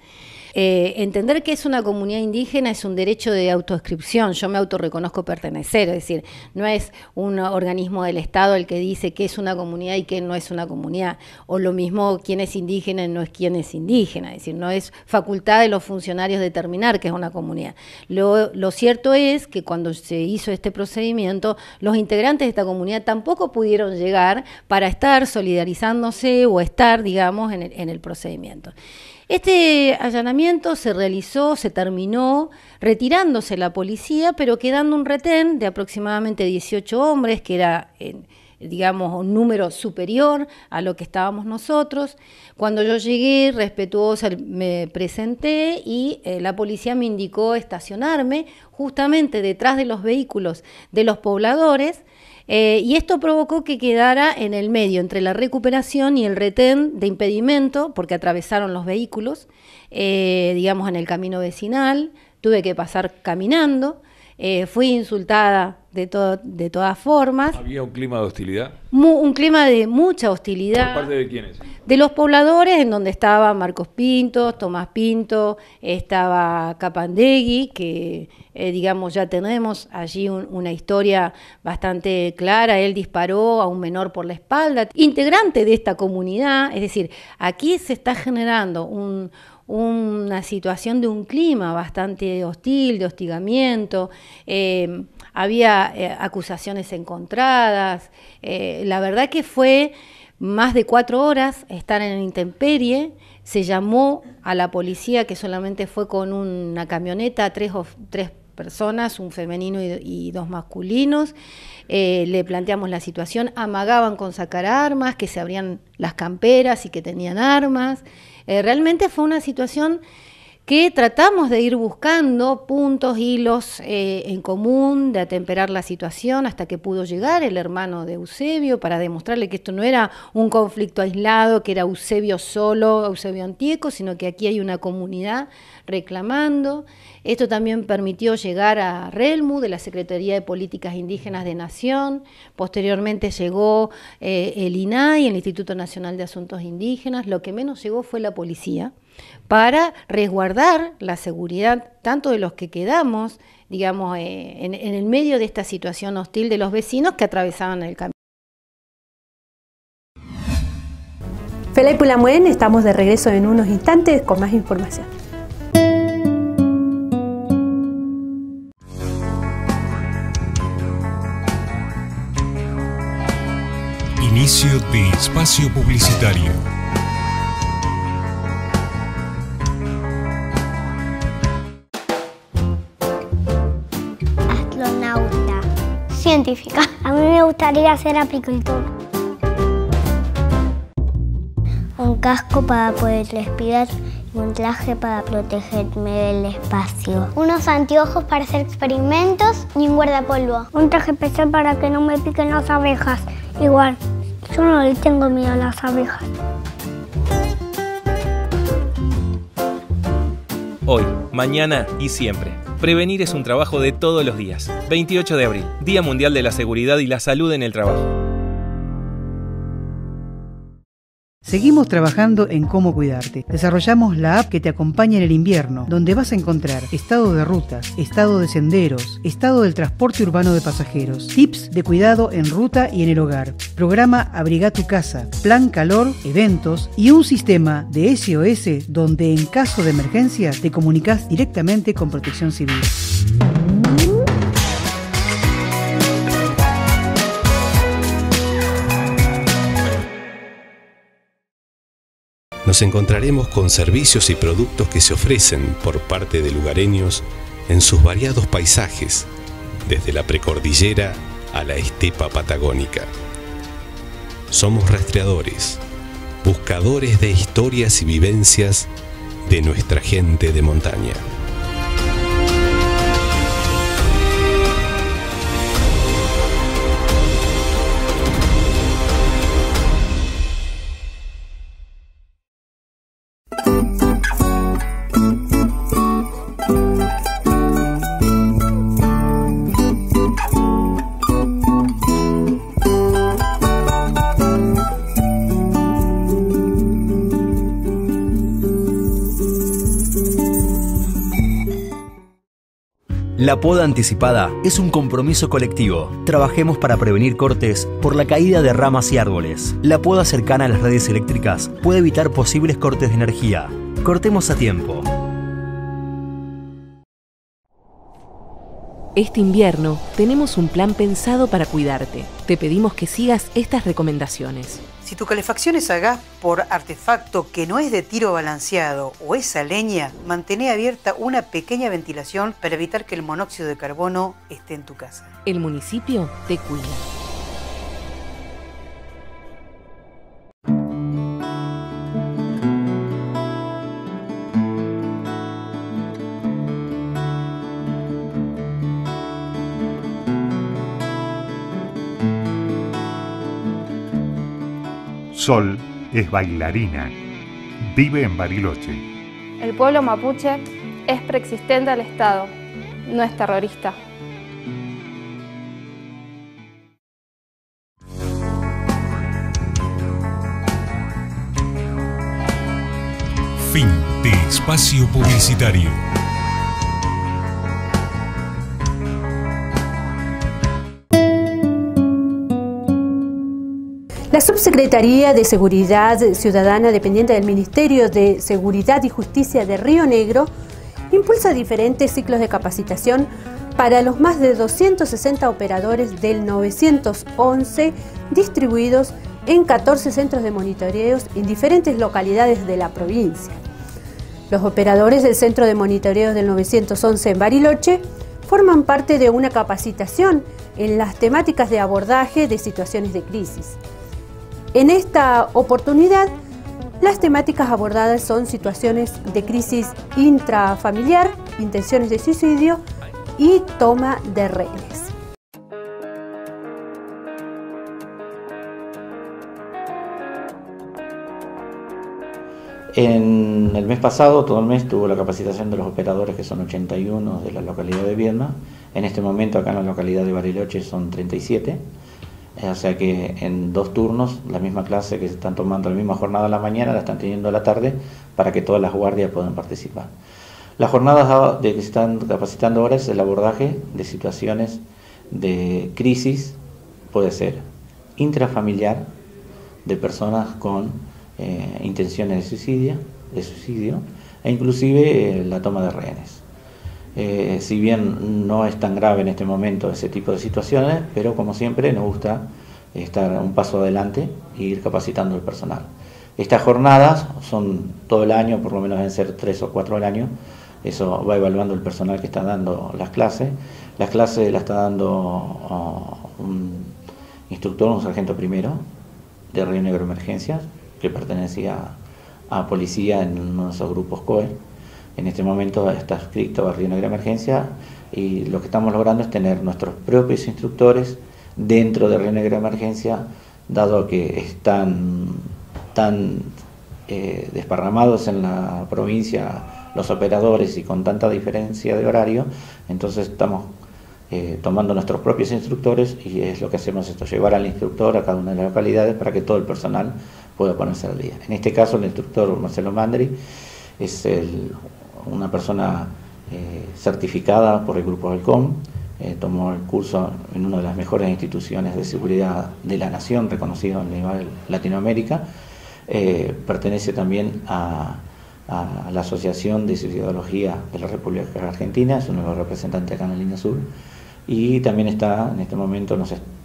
Speaker 5: Entender que es una comunidad indígena es un derecho de autodescripción. Yo me autorreconozco pertenecer, es decir, no es un organismo del Estado el que dice que es una comunidad y que no es una comunidad, o lo mismo quién es indígena y no es quién es indígena, es decir, no es facultad de los funcionarios determinar qué es una comunidad. Lo cierto es que cuando se hizo este procedimiento, los integrantes de esta comunidad tampoco pudieron llegar para estar solidarizándose o estar, digamos, en el procedimiento. Este allanamiento se realizó, se terminó retirándose la policía, pero quedando un retén de aproximadamente 18 hombres, que era digamos, un número superior a lo que estábamos nosotros. Cuando yo llegué, respetuosa, me presenté y la policía me indicó estacionarme justamente detrás de los vehículos de los pobladores, y esto provocó que quedara en el medio, entre la recuperación y el retén de impedimento, porque atravesaron los vehículos, digamos, en el camino vecinal. Tuve que pasar caminando, fui insultada de todas formas.
Speaker 8: ¿Había un clima de hostilidad?
Speaker 5: Un clima de mucha hostilidad.
Speaker 8: ¿Por parte de quiénes?
Speaker 5: De los pobladores, en donde estaba Marcos Pinto, Tomás Pinto, estaba Capandegui, que digamos ya tenemos allí una historia bastante clara. Él disparó a un menor por la espalda, integrante de esta comunidad. Es decir, aquí se está generando una situación de un clima bastante hostil, de hostigamiento. Había acusaciones encontradas. La verdad que fue más de 4 horas estar en la intemperie. Se llamó a la policía, que solamente fue con una camioneta, tres personas, un femenino y 2 masculinos. Le planteamos la situación, amagaban con sacar armas, que se abrían las camperas y que tenían armas. Realmente fue una situación que tratamos de ir buscando puntos, hilos en común, de atemperar la situación, hasta que pudo llegar el hermano de Eusebio para demostrarle que esto no era un conflicto aislado, que era Eusebio solo, Eusebio Antieco, sino que aquí hay una comunidad reclamando. Esto también permitió llegar a RELMU, de la Secretaría de Políticas Indígenas de Nación. Posteriormente llegó el INAI, el Instituto Nacional de Asuntos Indígenas. Lo que menos llegó fue la policía, para resguardar la seguridad tanto de los que quedamos, digamos, en el medio de esta situación hostil de los vecinos que atravesaban el camino.
Speaker 1: Felay Pulamuen, estamos de regreso en unos instantes con más información.
Speaker 13: Inicio de espacio publicitario.
Speaker 11: Astronauta. Científica. A mí me gustaría ser apicultor. Un casco para poder respirar y un traje para protegerme del espacio. Unos anteojos para hacer experimentos y un guardapolvo. Un traje especial para que no me piquen las abejas. Igual, yo no le tengo miedo a las abejas.
Speaker 23: Hoy, mañana y siempre. Prevenir es un trabajo de todos los días. 28 de abril, Día Mundial de la Seguridad y la Salud en el Trabajo.
Speaker 24: Seguimos trabajando en cómo cuidarte. Desarrollamos la app que te acompaña en el invierno, donde vas a encontrar estado de rutas, estado de senderos, estado del transporte urbano de pasajeros, tips de cuidado en ruta y en el hogar, programa Abriga tu casa, plan calor, eventos y un sistema de SOS donde en caso de emergencia te comunicas directamente con Protección Civil.
Speaker 25: Nos encontraremos con servicios y productos que se ofrecen por parte de lugareños en sus variados paisajes, desde la precordillera a la estepa patagónica. Somos rastreadores, buscadores de historias y vivencias de nuestra gente de montaña.
Speaker 26: La poda anticipada es un compromiso colectivo. Trabajemos para prevenir cortes por la caída de ramas y árboles. La poda cercana a las redes eléctricas puede evitar posibles cortes de energía. Cortemos a tiempo.
Speaker 27: Este invierno tenemos un plan pensado para cuidarte. Te pedimos que sigas estas recomendaciones.
Speaker 16: Si tu calefacción es a gas por artefacto que no es de tiro balanceado o es a leña, mantén abierta una pequeña ventilación para evitar que el monóxido de carbono esté en tu casa.
Speaker 27: El municipio te cuida.
Speaker 6: Sol es bailarina. Vive en Bariloche.
Speaker 7: El pueblo mapuche es preexistente al Estado, no es terrorista.
Speaker 13: Fin de espacio publicitario.
Speaker 1: La Subsecretaría de Seguridad Ciudadana, dependiente del Ministerio de Seguridad y Justicia de Río Negro, impulsa diferentes ciclos de capacitación para los más de 260 operadores del 911 distribuidos en 14 centros de monitoreos en diferentes localidades de la provincia. Los operadores del Centro de Monitoreos del 911 en Bariloche forman parte de una capacitación en las temáticas de abordaje de situaciones de crisis. En esta oportunidad, las temáticas abordadas son situaciones de crisis intrafamiliar, intenciones de suicidio y toma de rehenes.
Speaker 8: En el mes pasado, todo el mes, tuvo la capacitación de los operadores, que son 81 de la localidad de Viedma. En este momento, acá en la localidad de Bariloche, son 37. O sea que en 2 turnos, la misma clase que se están tomando la misma jornada a la mañana, la están teniendo a la tarde, para que todas las guardias puedan participar. La jornada de que se están capacitando ahora es el abordaje de situaciones de crisis, puede ser intrafamiliar, de personas con intenciones de suicidio e inclusive la toma de rehenes. Si bien no es tan grave en este momento ese tipo de situaciones, pero como siempre nos gusta estar un paso adelante e ir capacitando al personal. Estas jornadas son todo el año, por lo menos deben ser 3 o 4 al año. Eso va evaluando el personal que está dando las clases. Las clases las está dando un instructor, un sargento primero de Río Negro Emergencias, que pertenecía a policía en uno de esos grupos COE. En este momento está adscrito a Río Negro Emergencia, y lo que estamos logrando es tener nuestros propios instructores dentro de Río Negro Emergencia, dado que están tan desparramados en la provincia los operadores y con tanta diferencia de horario. Entonces estamos tomando nuestros propios instructores, y es lo que hacemos esto, llevar al instructor a cada una de las localidades para que todo el personal pueda ponerse al día. En este caso, el instructor Marcelo Mandri es una persona certificada por el Grupo Halcón, tomó el curso en una de las mejores instituciones de seguridad de la nación, reconocido a nivel Latinoamérica. Pertenece también a la Asociación de Suicidología de la República Argentina, es uno de los representantes acá en la línea sur, y también está en este momento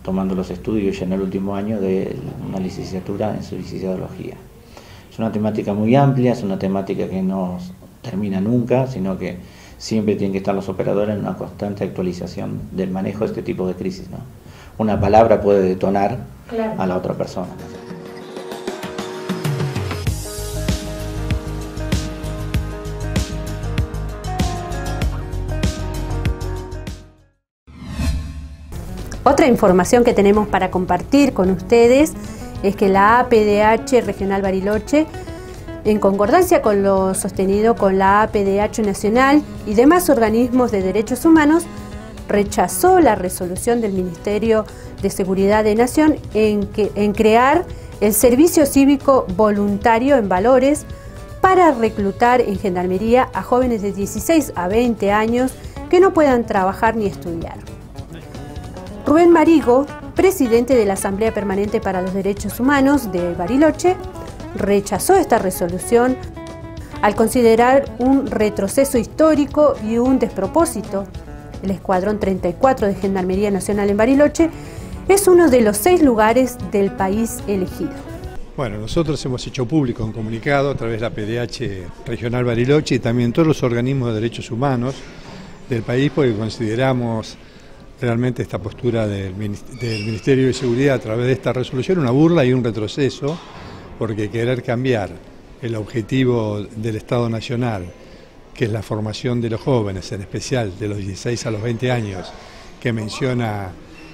Speaker 8: tomando los estudios ya en el último año de una licenciatura en suicidología. Es una temática muy amplia, es una temática que no termina nunca, sino que siempre tienen que estar los operadores en una constante actualización del manejo de este tipo de crisis, ¿no? Una palabra puede detonar a la otra persona.
Speaker 1: Otra información que tenemos para compartir con ustedes es que la APDH Regional Bariloche, en concordancia con lo sostenido con la APDH Nacional y demás organismos de derechos humanos, rechazó la resolución del Ministerio de Seguridad de Nación en crear el Servicio Cívico Voluntario en Valores para reclutar en Gendarmería a jóvenes de 16 a 20 años que no puedan trabajar ni estudiar. Rubén Marigo, presidente de la Asamblea Permanente para los Derechos Humanos de Bariloche, rechazó esta resolución al considerar un retroceso histórico y un despropósito. El Escuadrón 34 de Gendarmería Nacional en Bariloche es uno de los 6 lugares del país elegido.
Speaker 9: Bueno, nosotros hemos hecho público un comunicado a través de la PDH Regional Bariloche y también todos los organismos de derechos humanos del país, porque consideramos realmente esta postura del Ministerio de Seguridad a través de esta resolución una burla y un retroceso, porque querer cambiar el objetivo del Estado Nacional, que es la formación de los jóvenes, en especial de los 16 a los 20 años, que menciona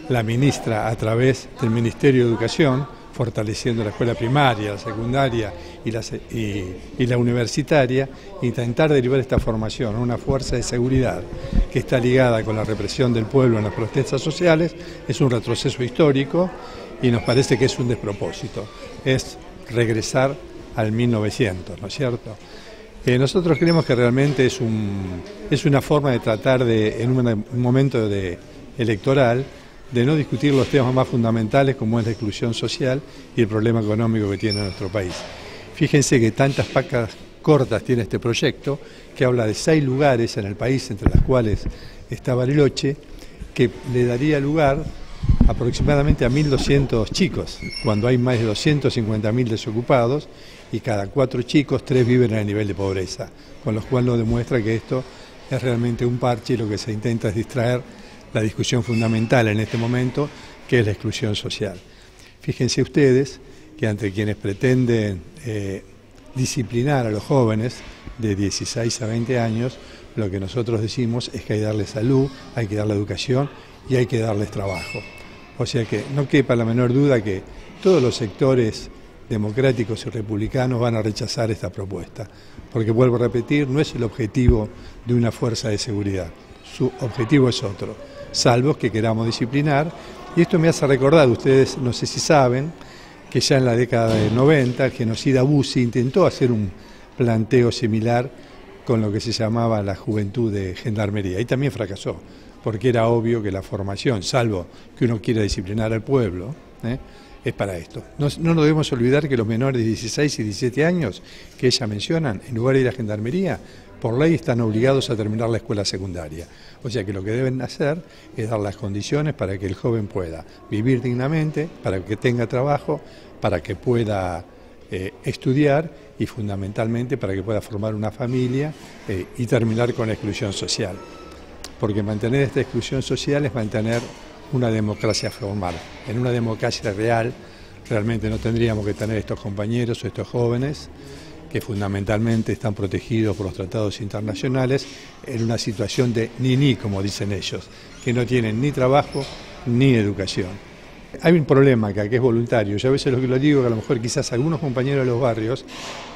Speaker 9: la ministra a través del Ministerio de Educación, fortaleciendo la escuela primaria, la secundaria y la universitaria, intentar derivar esta formación a una fuerza de seguridad que está ligada con la represión del pueblo en las protestas sociales, es un retroceso histórico y nos parece que es un despropósito, es regresar al 1900, ¿no es cierto? Nosotros creemos que realmente es una forma de tratar en un momento electoral de no discutir los temas más fundamentales como es la exclusión social y el problema económico que tiene nuestro país. Fíjense que tantas pacas cortas tiene este proyecto, que habla de 6 lugares en el país, entre las cuales está Bariloche, que le daría lugar aproximadamente a 1.200 chicos, cuando hay más de 250.000 desocupados y cada 4 chicos, 3 viven en el nivel de pobreza, con lo cual nos demuestra que esto es realmente un parche y lo que se intenta es distraer la discusión fundamental en este momento, que es la exclusión social. Fíjense ustedes que ante quienes pretenden disciplinar a los jóvenes de 16 a 20 años, lo que nosotros decimos es que hay que darles salud, hay que darles educación y hay que darles trabajo. O sea que no quepa la menor duda que todos los sectores democráticos y republicanos van a rechazar esta propuesta, porque vuelvo a repetir, no es el objetivo de una fuerza de seguridad, su objetivo es otro, salvo que queramos disciplinar, y esto me hace recordar, ustedes no sé si saben, que ya en la década de 90 el genocida Bussi intentó hacer un planteo similar con lo que se llamaba la juventud de gendarmería, y también fracasó, porque era obvio que la formación, salvo que uno quiera disciplinar al pueblo, es para esto. No nos debemos olvidar que los menores de 16 y 17 años que ella mencionan, en lugar de ir a gendarmería, por ley están obligados a terminar la escuela secundaria. O sea que lo que deben hacer es dar las condiciones para que el joven pueda vivir dignamente, para que tenga trabajo, para que pueda estudiar y fundamentalmente para que pueda formar una familia y terminar con la exclusión social. Porque mantener esta exclusión social es mantener una democracia formal. En una democracia real realmente no tendríamos que tener estos compañeros o estos jóvenes que fundamentalmente están protegidos por los tratados internacionales en una situación de ni, como dicen ellos, que no tienen ni trabajo ni educación. Hay un problema acá que es voluntario. Yo a veces lo digo que a lo mejor quizás algunos compañeros de los barrios,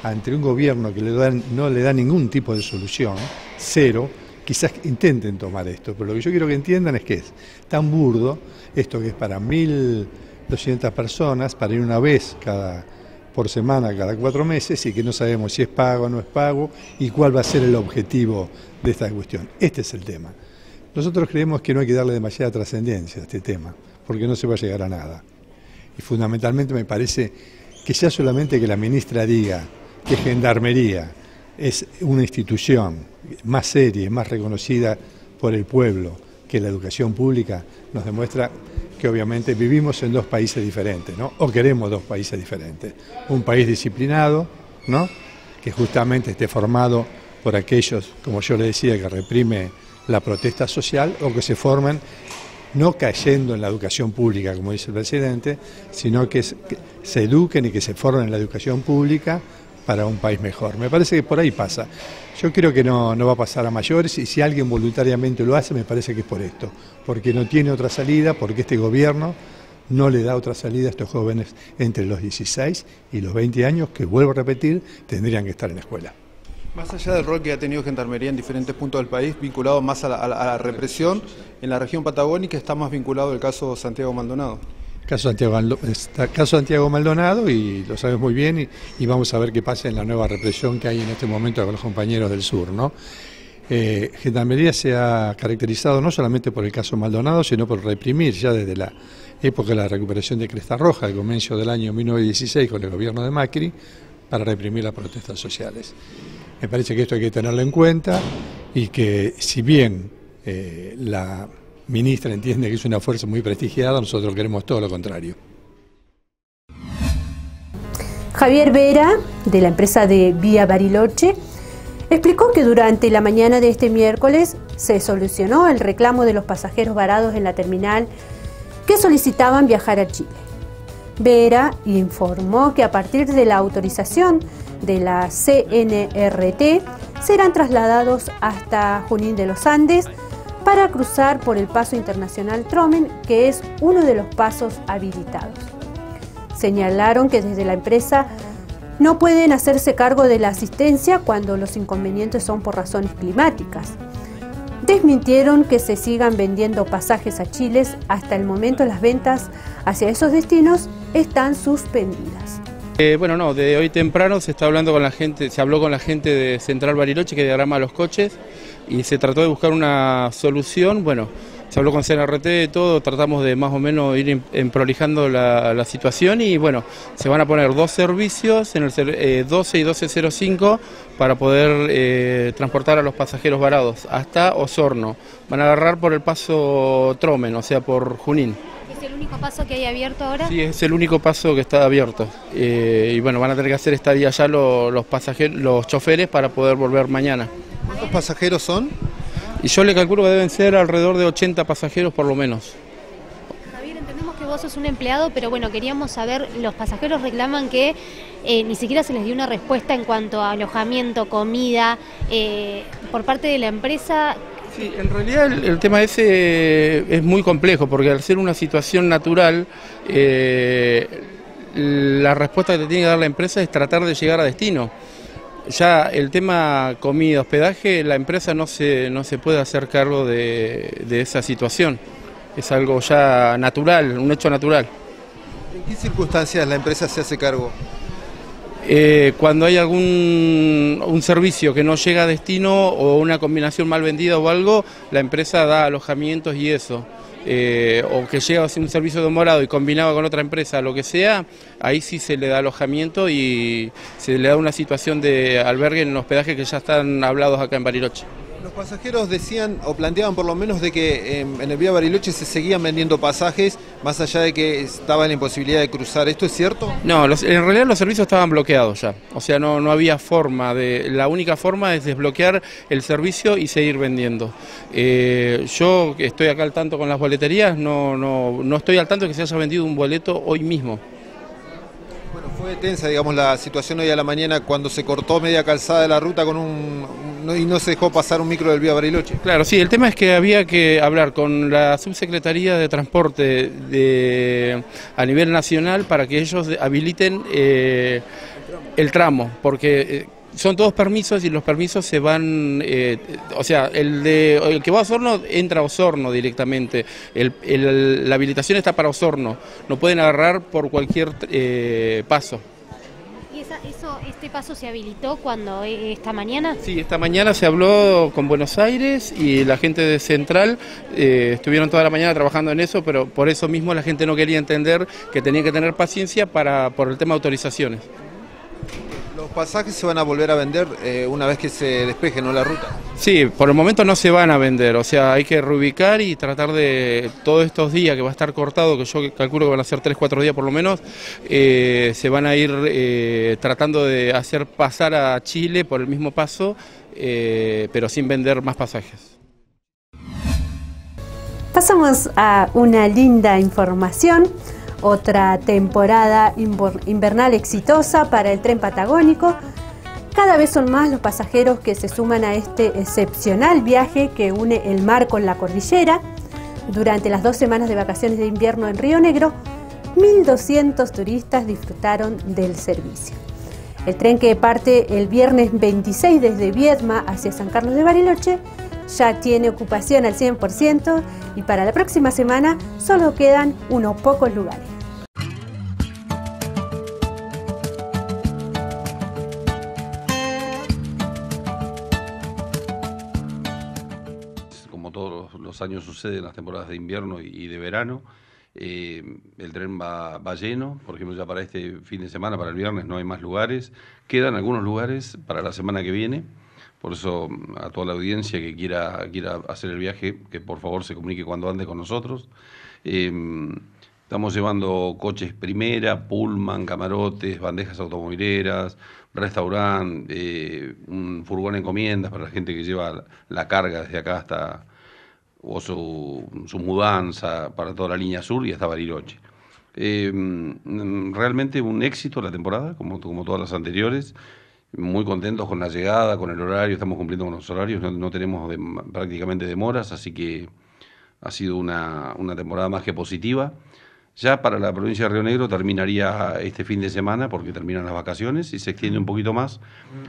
Speaker 9: ante un gobierno que no le da ningún tipo de solución, cero, quizás intenten tomar esto, pero lo que yo quiero que entiendan es que es tan burdo esto que es para 1.200 personas, para ir una vez por semana, cada 4 meses, y que no sabemos si es pago o no es pago y cuál va a ser el objetivo de esta cuestión. Este es el tema. Nosotros creemos que no hay que darle demasiada trascendencia a este tema, porque no se va a llegar a nada. Y fundamentalmente me parece que ya solamente que la ministra diga que Gendarmería es una institución más seria y más reconocida por el pueblo que la educación pública, nos demuestra que obviamente vivimos en 2 países diferentes, ¿no? O queremos 2 países diferentes. Un país disciplinado, ¿no? Que justamente esté formado por aquellos, como yo le decía, que reprime la protesta social, o que se formen no cayendo en la educación pública, como dice el presidente, sino que se eduquen y que se formen en la educación pública para un país mejor. Me parece que por ahí pasa. Yo creo que no va a pasar a mayores, y si alguien voluntariamente lo hace, me parece que es por esto, porque no tiene otra salida, porque este gobierno no le da otra salida a estos jóvenes entre los 16 y los 20 años, que vuelvo a repetir, tendrían que estar en la escuela.
Speaker 3: Más allá del rol que ha tenido Gendarmería en diferentes puntos del país, vinculado más a la represión, en la región patagónica está más vinculado el caso Santiago Maldonado.
Speaker 9: Caso Santiago Maldonado, y lo sabes muy bien, y vamos a ver qué pasa en la nueva represión que hay en este momento con los compañeros del sur, ¿no? Gendarmería se ha caracterizado no solamente por el caso Maldonado, sino por reprimir ya desde la época de la recuperación de Cresta Roja, el comienzo del año 1916 con el gobierno de Macri, para reprimir las protestas sociales. Me parece que esto hay que tenerlo en cuenta, y que si bien la ministra entiende que es una fuerza muy prestigiada, nosotros queremos todo lo contrario.
Speaker 1: Javier Vera, de la empresa de Vía Bariloche, explicó que durante la mañana de este miércoles se solucionó el reclamo de los pasajeros varados en la terminal que solicitaban viajar a Chile. Vera informó que a partir de la autorización de la CNRT serán trasladados hasta Junín de los Andes para cruzar por el paso internacional Tromen, que es uno de los pasos habilitados. Señalaron que desde la empresa no pueden hacerse cargo de la asistencia cuando los inconvenientes son por razones climáticas. Desmintieron que se sigan vendiendo pasajes a Chile. Hasta el momento las ventas hacia esos destinos están suspendidas.
Speaker 10: Bueno, no, de hoy temprano se habló con la gente de Central Bariloche que diagrama los coches y se trató de buscar una solución. Bueno, se habló con CNRT, todo, tratamos de más o menos ir prolijando la situación y bueno, se van a poner 2 servicios en el 12 y 1205 para poder transportar a los pasajeros varados hasta Osorno. Van a agarrar por el paso Tromen, o sea, por Junín.
Speaker 22: ¿Es el único paso que hay abierto ahora?
Speaker 10: Sí, es el único paso que está abierto. Y bueno, van a tener que hacer estadía ya los pasajeros, los choferes para poder volver mañana.
Speaker 3: ¿Cuántos pasajeros son?
Speaker 10: Y yo le calculo que deben ser alrededor de 80 pasajeros por lo menos.
Speaker 22: Javier, entendemos que vos sos un empleado, pero bueno, queríamos saber, los pasajeros reclaman que ni siquiera se les dio una respuesta en cuanto a alojamiento, comida, por parte de la empresa.
Speaker 10: Sí, en realidad el tema ese es muy complejo, porque al ser una situación natural, la respuesta que te tiene que dar la empresa es tratar de llegar a destino. Ya el tema comida, hospedaje, la empresa no se puede hacer cargo de esa situación. Es algo ya natural, un hecho natural.
Speaker 3: ¿En qué circunstancias la empresa se hace cargo?
Speaker 10: Cuando hay un servicio que no llega a destino o una combinación mal vendida o algo, la empresa da alojamientos y eso. O que llega a un servicio demorado y combinado con otra empresa, lo que sea, ahí sí se le da alojamiento y se le da una situación de albergue en hospedaje que ya están hablados acá en Bariloche.
Speaker 3: Los pasajeros decían o planteaban por lo menos de que en el Vía Bariloche se seguían vendiendo pasajes más allá de que estaba la imposibilidad de cruzar. ¿Esto es cierto?
Speaker 10: No, en realidad los servicios estaban bloqueados ya, o sea, no había forma la única forma es desbloquear el servicio y seguir vendiendo. Yo que estoy acá al tanto con las boleterías, no estoy al tanto de que se haya vendido un boleto hoy mismo.
Speaker 3: Bueno, fue tensa, digamos, la situación hoy a la mañana cuando se cortó media calzada de la ruta y no se dejó pasar un micro del Vía Bariloche.
Speaker 10: Claro, sí, el tema es que había que hablar con la Subsecretaría de Transporte a nivel nacional para que ellos habiliten el tramo, porque son todos permisos y los permisos se van, o sea, el que va a Osorno entra a Osorno directamente, la habilitación está para Osorno, no pueden agarrar por cualquier paso.
Speaker 22: ¿Y este paso se habilitó cuando esta mañana?
Speaker 10: Sí, esta mañana se habló con Buenos Aires y la gente de Central estuvieron toda la mañana trabajando en eso, pero por eso mismo la gente no quería entender que tenía que tener paciencia por el tema de autorizaciones.
Speaker 3: ¿Los pasajes se van a volver a vender una vez que se despeje, no la ruta?
Speaker 10: Sí, por el momento no se van a vender, o sea, hay que reubicar y tratar de todos estos días que va a estar cortado, que yo calculo que van a ser 3-4 días por lo menos, se van a ir tratando de hacer pasar a Chile por el mismo paso, pero sin vender más pasajes.
Speaker 1: Pasamos a una linda información. Otra temporada invernal exitosa para el tren patagónico. Cada vez son más los pasajeros que se suman a este excepcional viaje que une el mar con la cordillera. Durante las 2 semanas de vacaciones de invierno en Río Negro, 1.200 turistas disfrutaron del servicio. El tren que parte el viernes 26 desde Viedma hacia San Carlos de Bariloche ya tiene ocupación al 100% y para la próxima semana solo quedan unos pocos lugares.
Speaker 12: Como todos los años sucede en las temporadas de invierno y de verano, el tren va lleno. Por ejemplo, ya para este fin de semana, para el viernes, no hay más lugares. Quedan algunos lugares para la semana que viene. Por eso, a toda la audiencia que quiera hacer el viaje, que por favor se comunique cuando ande con nosotros. Estamos llevando coches primera, pullman, camarotes, bandejas automovileras, restaurante, un furgón encomiendas para la gente que lleva la carga desde acá hasta o su mudanza para toda la línea sur y hasta Bariloche. Realmente un éxito la temporada, como todas las anteriores. Muy contentos con la llegada, con el horario, estamos cumpliendo con los horarios, no tenemos prácticamente demoras, así que ha sido una temporada más que positiva. Ya para la provincia de Río Negro terminaría este fin de semana porque terminan las vacaciones y se extiende un poquito más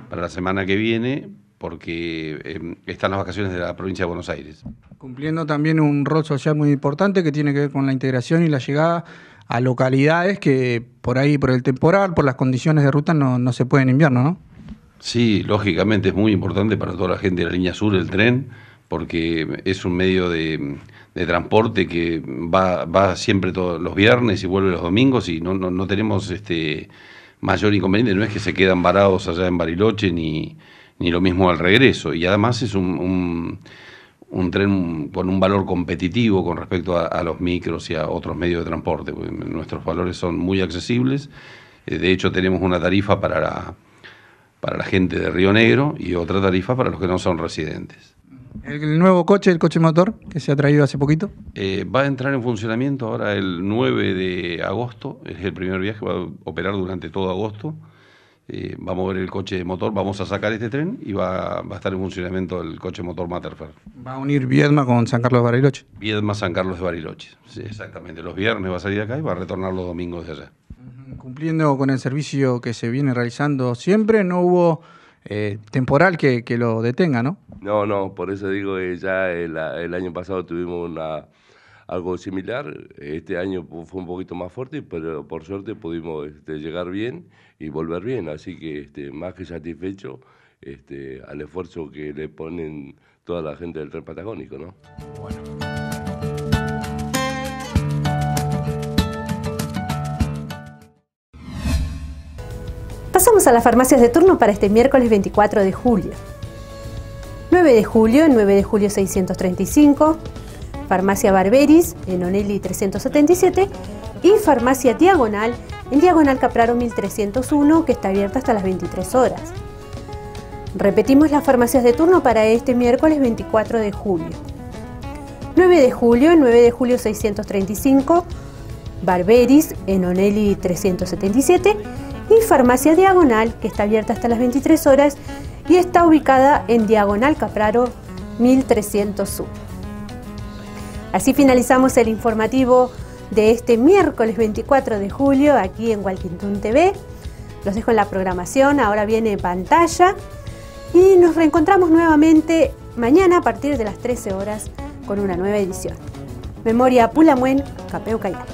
Speaker 12: para la semana que viene porque están las vacaciones de la provincia de Buenos Aires.
Speaker 2: Cumpliendo también un rol social muy importante que tiene que ver con la integración y la llegada a localidades que por ahí, por el temporal, por las condiciones de ruta, no se puede en invierno, ¿no?
Speaker 12: Sí, lógicamente es muy importante para toda la gente de la línea sur el tren, porque es un medio de transporte que va siempre todos los viernes y vuelve los domingos y no tenemos mayor inconveniente, no es que se quedan varados allá en Bariloche ni lo mismo al regreso, y además es un tren con un valor competitivo con respecto a los micros y a otros medios de transporte, porque nuestros valores son muy accesibles. De hecho tenemos una tarifa para la gente de Río Negro y otra tarifa para los que no son residentes.
Speaker 2: ¿El nuevo coche, el coche motor, que se ha traído hace poquito?
Speaker 12: Va a entrar en funcionamiento ahora el 9 de agosto, es el primer viaje, va a operar durante todo agosto. Va a mover el coche de motor, vamos a sacar este tren y va a estar en funcionamiento el coche motor Materfer.
Speaker 2: ¿Va a unir Viedma con San Carlos de Bariloche?
Speaker 12: Viedma, San Carlos de Bariloche, sí, exactamente. Los viernes va a salir de acá y va a retornar los domingos de allá.
Speaker 2: Cumpliendo con el servicio que se viene realizando siempre, no hubo temporal que lo detenga, ¿no?
Speaker 14: No, por eso digo, ya el año pasado tuvimos algo similar. Este año fue un poquito más fuerte, pero por suerte pudimos llegar bien y volver bien, así que más que satisfecho al esfuerzo que le ponen toda la gente del tren patagónico, ¿no?
Speaker 2: Bueno.
Speaker 1: Pasamos a las farmacias de turno para este miércoles 24 de julio. 9 de julio 635, Farmacia Barberis en Onelli 377 y Farmacia Diagonal en Diagonal Capraro 1301, que está abierta hasta las 23 horas. Repetimos las farmacias de turno para este miércoles 24 de julio. 9 de julio 635, Barberis en Onelli 377 y Farmacia Diagonal, que está abierta hasta las 23 horas y está ubicada en Diagonal Capraro 1301. Así finalizamos el informativo de este miércoles 24 de julio aquí en Walkington TV. Los dejo en la programación, ahora viene pantalla y nos reencontramos nuevamente mañana a partir de las 13 horas con una nueva edición. Memoria Pulamuen, Capeu Cayal.